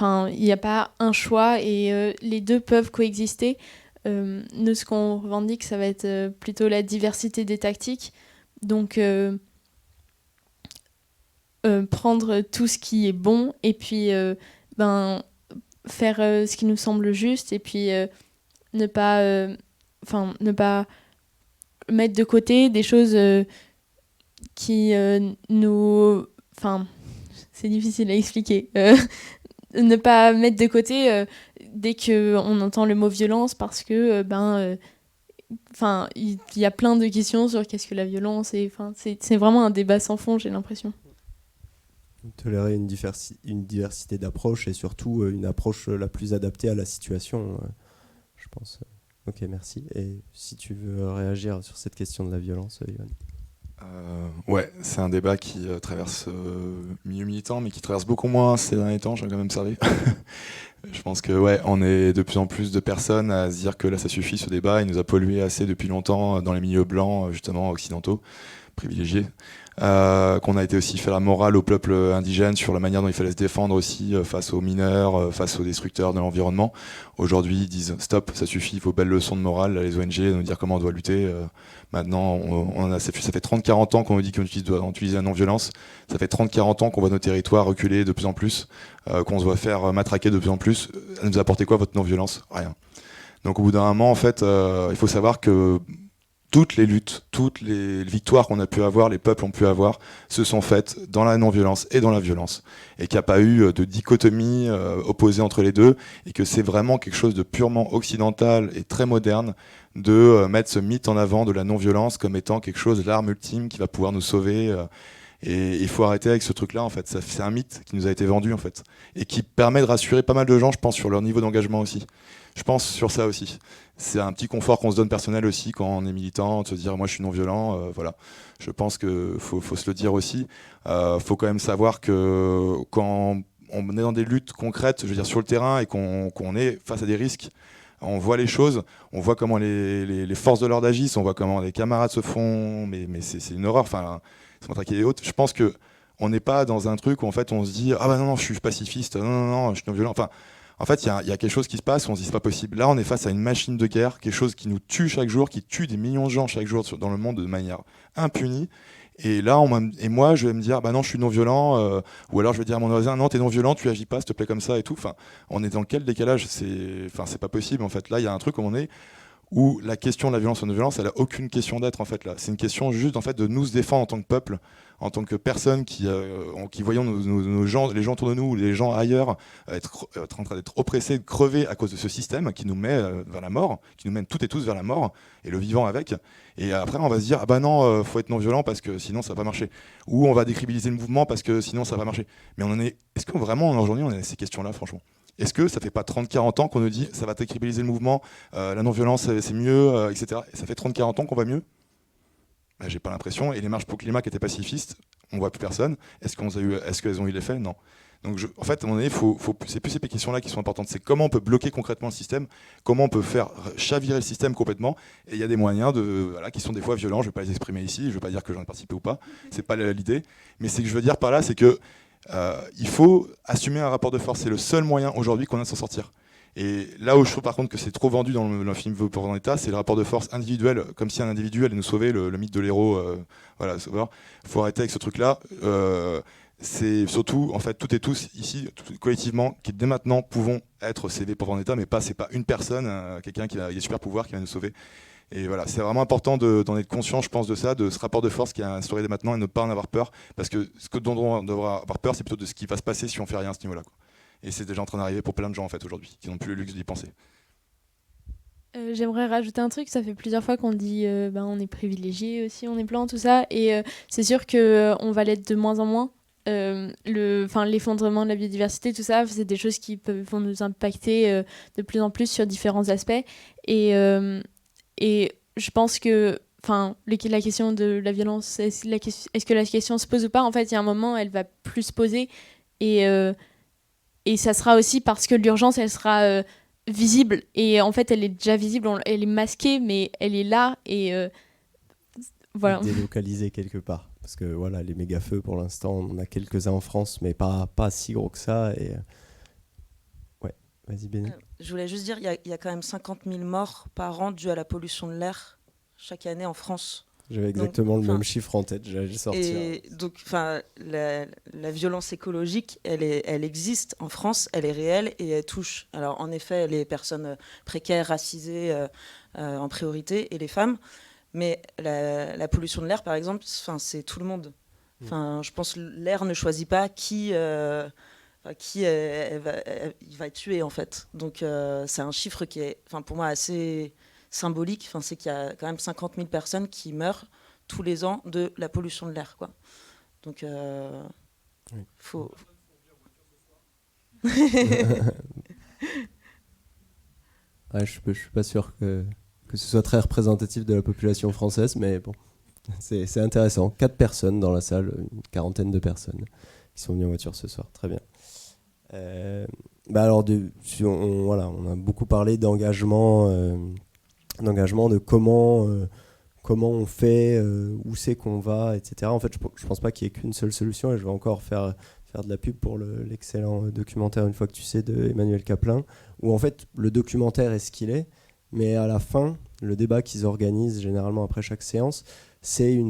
n'y a pas un choix, et les deux peuvent coexister. Nous, ce qu'on revendique, ça va être plutôt la diversité des tactiques, donc prendre tout ce qui est bon, et puis faire ce qui nous semble juste, et puis ne pas mettre de côté des choses qui nous... c'est difficile à expliquer. Ne pas mettre de côté dès qu'on entend le mot violence, parce que il y a plein de questions sur qu'est-ce que la violence, et c'est vraiment un débat sans fond, j'ai l'impression. Tolérer une diversité d'approches et surtout une approche la plus adaptée à la situation, je pense. Ok, merci. Et si tu veux réagir sur cette question de la violence, Yoann. Ouais, c'est un débat qui traverse milieu militant, mais qui traverse beaucoup moins ces derniers temps, j'ai quand même observé. Je pense que on est de plus en plus de personnes à se dire que là ça suffit ce débat, il nous a pollué assez depuis longtemps dans les milieux blancs, justement occidentaux, privilégiés. Qu'on a été aussi faire la morale au peuple indigène sur la manière dont il fallait se défendre aussi face aux mineurs, face aux destructeurs de l'environnement. Aujourd'hui, ils disent stop, ça suffit, il faut belle leçon de morale, là, les ONG nous dire comment on doit lutter. Maintenant, ça fait 30-40 ans qu'on nous dit qu'on doit utiliser la non-violence. Ça fait 30-40 ans qu'on voit nos territoires reculer de plus en plus, qu'on se voit faire matraquer de plus en plus. Elle nous a apporté quoi votre non-violence? Rien. Donc au bout d'un moment, en fait, il faut savoir que toutes les luttes, toutes les victoires qu'on a pu avoir, les peuples ont pu avoir, se sont faites dans la non-violence et dans la violence. Et qu'il n'y a pas eu de dichotomie opposée entre les deux, et que c'est vraiment quelque chose de purement occidental et très moderne de mettre ce mythe en avant de la non-violence comme étant quelque chose, l'arme ultime qui va pouvoir nous sauver. Et il faut arrêter avec ce truc-là, en fait. C'est un mythe qui nous a été vendu, en fait. Et qui permet de rassurer pas mal de gens, je pense, sur leur niveau d'engagement aussi. Je pense sur ça aussi. C'est un petit confort qu'on se donne personnel aussi quand on est militant, de se dire moi je suis non-violent, voilà. Je pense qu'il faut se le dire aussi. Faut quand même savoir que quand on est dans des luttes concrètes, je veux dire sur le terrain, et qu'on est face à des risques, on voit les choses, on voit comment les forces de l'ordre agissent, on voit comment les camarades se font, mais c'est une horreur, enfin, se matraquer les autres. Je pense que on n'est pas dans un truc où en fait on se dit ah bah non, je suis pacifiste, non, je suis non-violent, enfin. En fait, il y a quelque chose qui se passe, on se dit c'est pas possible. Là, on est face à une machine de guerre, quelque chose qui nous tue chaque jour, qui tue des millions de gens chaque jour dans le monde de manière impunie. Et là, moi, je vais me dire, bah non, je suis non-violent, ou alors je vais dire à mon voisin, non, t'es non-violent, tu agis pas, s'il te plaît, comme ça et tout. Enfin, on est dans quel décalage? C'est pas possible, en fait. Là, il y a un truc où la question de la violence ou de la non-violence, elle a aucune question d'être, en fait, là. C'est une question juste, en fait, de nous se défendre en tant que peuple, en tant que personne qui voyons nos gens, les gens autour de nous, les gens ailleurs, être en train d'être oppressés, de crever à cause de ce système qui nous met vers la mort, qui nous mène toutes et tous vers la mort, et le vivant avec. Et après, on va se dire, ah bah non, faut être non-violent parce que sinon ça va pas marcher. Ou on va décribiliser le mouvement parce que sinon ça va pas marcher. Mais est-ce que vraiment, aujourd'hui, on a ces questions-là, franchement? Est-ce que ça fait pas 30-40 ans qu'on nous dit ça va décribiliser le mouvement, la non-violence c'est mieux, etc. Et ça fait 30-40 ans qu'on va mieux? Bah, j'ai pas l'impression. Et les marches pour le climat qui étaient pacifistes, on voit plus personne. Est-ce qu'elles ont eu l'effet? Non. Donc en fait, à un moment donné, c'est plus ces questions-là qui sont importantes. C'est comment on peut bloquer concrètement le système, comment on peut faire chavirer le système complètement. Et il y a des moyens qui sont des fois violents. Je vais pas les exprimer ici. Je vais pas dire que j'en ai participé ou pas. C'est pas l'idée. Mais c'est que je veux dire par là, c'est que il faut assumer un rapport de force. C'est le seul moyen aujourd'hui qu'on a de s'en sortir. Et là où je trouve par contre que c'est trop vendu dans le film V pour Vendetta, c'est le rapport de force individuel, comme si un individu allait nous sauver, le mythe de l'héros, voilà, sauveur. Faut arrêter avec ce truc-là. C'est surtout, en fait, toutes et tous ici, collectivement, qui dès maintenant pouvons être CV pour Vendetta, mais c'est pas une personne, quelqu'un qui a des super pouvoirs qui va nous sauver. Et voilà, c'est vraiment important d'en être conscient, je pense, de ça, de ce rapport de force qui est instauré dès maintenant et ne pas en avoir peur, parce que dont on devra avoir peur, c'est plutôt de ce qui va se passer si on fait rien à ce niveau-là, quoi. Et c'est déjà en train d'arriver pour plein de gens en fait aujourd'hui, qui n'ont plus le luxe d'y penser. J'aimerais rajouter un truc, ça fait plusieurs fois qu'on dit on est privilégié aussi, on est blanc, tout ça, et c'est sûr qu'on va l'être de moins en moins. L'effondrement de la biodiversité, tout ça, c'est des choses qui vont nous impacter de plus en plus sur différents aspects. Et je pense que la question de la violence, est-ce que la question se pose ou pas? En fait, il y a un moment, elle va plus se poser. Et ça sera aussi parce que l'urgence, elle sera visible. Et en fait, elle est déjà visible, elle est masquée, mais elle est là. Et voilà. Délocalisée quelque part. Parce que voilà, les méga-feux, pour l'instant, on en a quelques-uns en France, mais pas si gros que ça. Et ouais, vas-y, Béni. Je voulais juste dire, il y a quand même 50 000 morts par an dues à la pollution de l'air chaque année en France. J'avais exactement le même chiffre en tête, j'allais le sortir. Et donc, la violence écologique, elle existe en France, elle est réelle et elle touche. Alors, en effet, les personnes précaires, racisées en priorité, et les femmes. Mais la pollution de l'air, par exemple, c'est tout le monde. Je pense que l'air ne choisit pas qui il va être tué en fait. Donc c'est un chiffre qui est, pour moi, assez symbolique. C'est qu'il y a quand même 50 000 personnes qui meurent tous les ans de la pollution de l'air, quoi. Donc oui. faut. Ouais, je suis pas sûr que ce soit très représentatif de la population française, mais bon, c'est intéressant. 4 personnes dans la salle, une quarantaine de personnes qui sont venues en voiture ce soir. Très bien. Alors, on a beaucoup parlé d'engagement, de comment on fait, où c'est qu'on va, etc. En fait, je pense pas qu'il y ait qu'une seule solution, et je vais encore faire de la pub pour l'excellent documentaire Une fois que tu sais de Emmanuel Caplin, où en fait le documentaire est ce qu'il est, mais à la fin, le débat qu'ils organisent généralement après chaque séance, c'est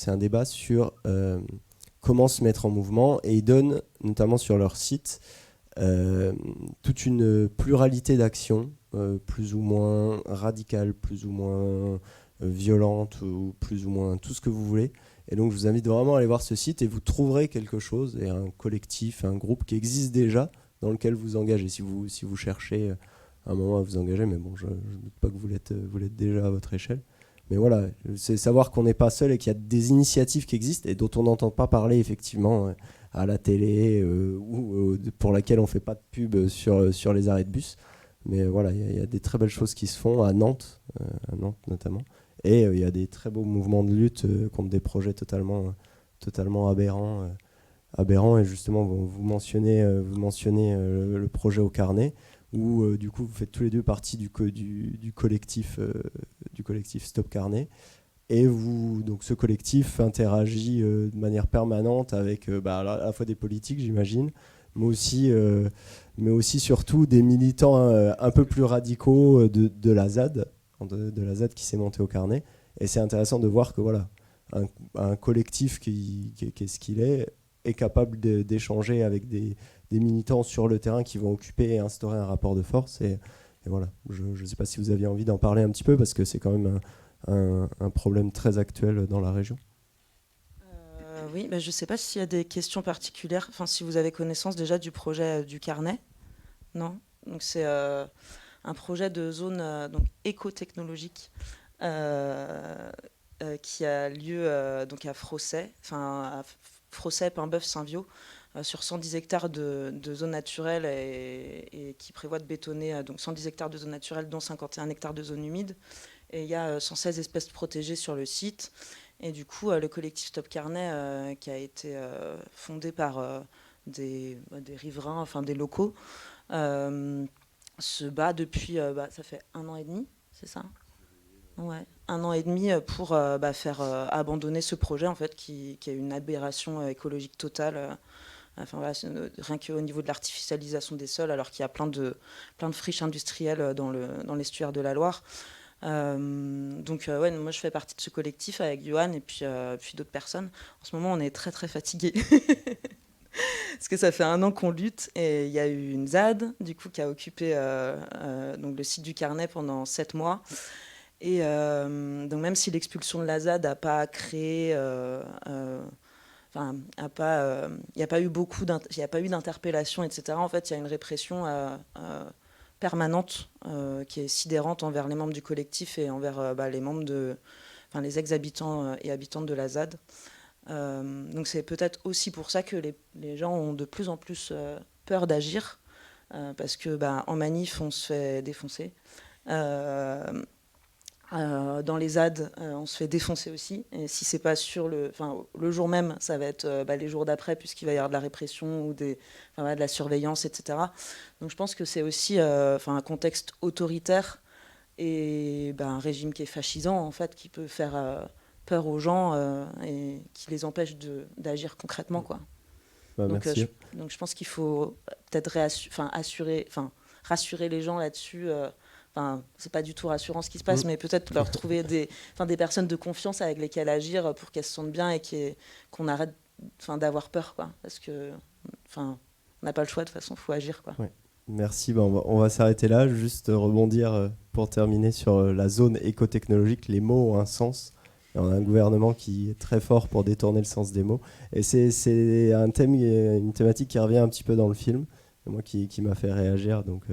un débat sur comment se mettre en mouvement, et ils donnent notamment sur leur site toute une pluralité d'actions, plus ou moins radicales, plus ou moins violentes, ou plus ou moins tout ce que vous voulez. Et donc je vous invite vraiment à aller voir ce site, et vous trouverez quelque chose, et un collectif, un groupe qui existe déjà, dans lequel vous engagez. Si vous cherchez un moment à vous engager, mais bon, je ne doute pas que vous l'êtes déjà à votre échelle. Mais voilà, c'est savoir qu'on n'est pas seul, et qu'il y a des initiatives qui existent et dont on n'entend pas parler effectivement à la télé, ou pour laquelle on ne fait pas de pub sur les arrêts de bus. Mais voilà, il y a des très belles choses qui se font à Nantes notamment. Et il y a des très beaux mouvements de lutte contre des projets totalement aberrants. Et justement, vous mentionnez le projet au Carnet, où du coup vous faites tous les deux partie du collectif Stop Carnet. Et donc ce collectif interagit de manière permanente avec à la fois des politiques, j'imagine, mais aussi surtout des militants un peu plus radicaux de la ZAD, qui s'est monté au Carnet. Et c'est intéressant de voir que voilà, un collectif qui est ce qu'il est capable d'échanger avec des militants sur le terrain qui vont occuper et instaurer un rapport de force. Et voilà, je ne sais pas si vous aviez envie d'en parler un petit peu, parce que c'est quand même un problème très actuel dans la région. Oui, je ne sais pas s'il y a des questions particulières, si vous avez connaissance déjà du projet du Carnet. Non. Donc c'est un projet de zone éco-technologique qui a lieu donc à Frosset, à Frosset, Paimboeuf, Saint-Viaud, sur 110 hectares de zone naturelle, et qui prévoit de bétonner donc 110 hectares de zone naturelle, dont 51 hectares de zone humide. Et il y a 116 espèces protégées sur le site. Et du coup, le collectif Stop Carnet, qui a été fondé par des riverains, des locaux, se bat depuis, ça fait 1 an et demi, c'est ça ? Ouais, 1 an et demi pour faire abandonner ce projet, en fait, qui est une aberration écologique totale. Rien qu'au niveau de l'artificialisation des sols, alors qu'il y a plein de friches industrielles dans l'estuaire de la Loire. Donc moi je fais partie de ce collectif avec Johan et puis d'autres personnes. En ce moment on est très très fatigués parce que ça fait 1 an qu'on lutte, et il y a eu une ZAD du coup qui a occupé donc le site du Carnet pendant 7 mois, et donc même si l'expulsion de la ZAD n'a pas créé il n'y a pas eu d'interpellation, etc. En fait il y a une répression permanente qui est sidérante envers les membres du collectif et envers les membres les ex-habitants et habitantes de la ZAD. Donc c'est peut-être aussi pour ça que les gens ont de plus en plus peur d'agir, parce que en manif on se fait défoncer. Dans les ZAD, on se fait défoncer aussi. Et si c'est pas sur le jour même, ça va être les jours d'après, puisqu'il va y avoir de la répression ou de la surveillance, etc. Donc je pense que c'est aussi un contexte autoritaire et un régime qui est fascisant, en fait, qui peut faire peur aux gens et qui les empêche d'agir concrètement, quoi. Merci. Donc je pense qu'il faut peut-être rassurer les gens là-dessus. C'est pas du tout rassurant ce qui se passe, mais peut-être leur trouver des personnes de confiance avec lesquelles agir pour qu'elles se sentent bien et qu'on arrête d'avoir peur, quoi. Parce que on n'a pas le choix, de toute façon, il faut agir, quoi. Ouais. Merci, on va s'arrêter là. Juste rebondir pour terminer sur la zone écotechnologique. Les mots ont un sens. Et on a un gouvernement qui est très fort pour détourner le sens des mots. Et c'est un thème, une thématique qui revient un petit peu dans le film, et moi qui m'a fait réagir. Donc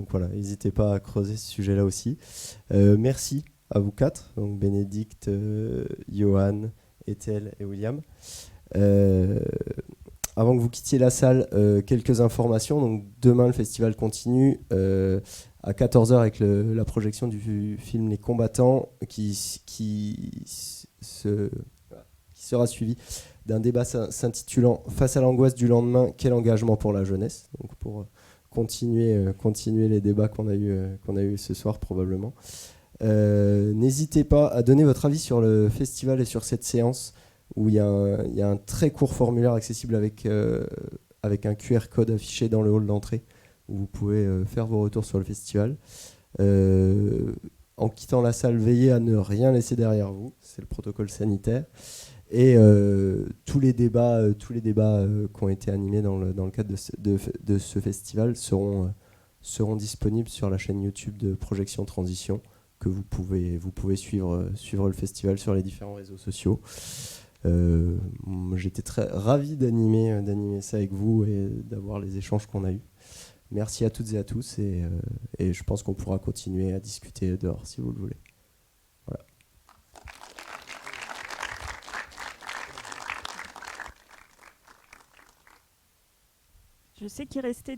voilà, n'hésitez pas à creuser ce sujet-là aussi. Merci à vous quatre, donc Bénédicte, Johan, Ethel et William. Avant que vous quittiez la salle, quelques informations. Donc, demain, le festival continue à 14h avec la projection du film Les Combattants qui sera suivi d'un débat s'intitulant Face à l'angoisse du lendemain, quel engagement pour la jeunesse? Donc, pour continuer les débats qu'on a eu ce soir probablement. N'hésitez pas à donner votre avis sur le festival et sur cette séance où il y a un très court formulaire accessible avec un QR code affiché dans le hall d'entrée où vous pouvez faire vos retours sur le festival. En quittant la salle, veillez à ne rien laisser derrière vous, c'est le protocole sanitaire. Et tous les débats qui ont été animés dans le cadre de ce festival seront disponibles sur la chaîne YouTube de Projection Transition, que vous pouvez suivre le festival sur les différents réseaux sociaux. J'étais très ravi d'animer ça avec vous et d'avoir les échanges qu'on a eus. Merci à toutes et à tous et je pense qu'on pourra continuer à discuter dehors si vous le voulez. Voilà. Je sais qu'il restait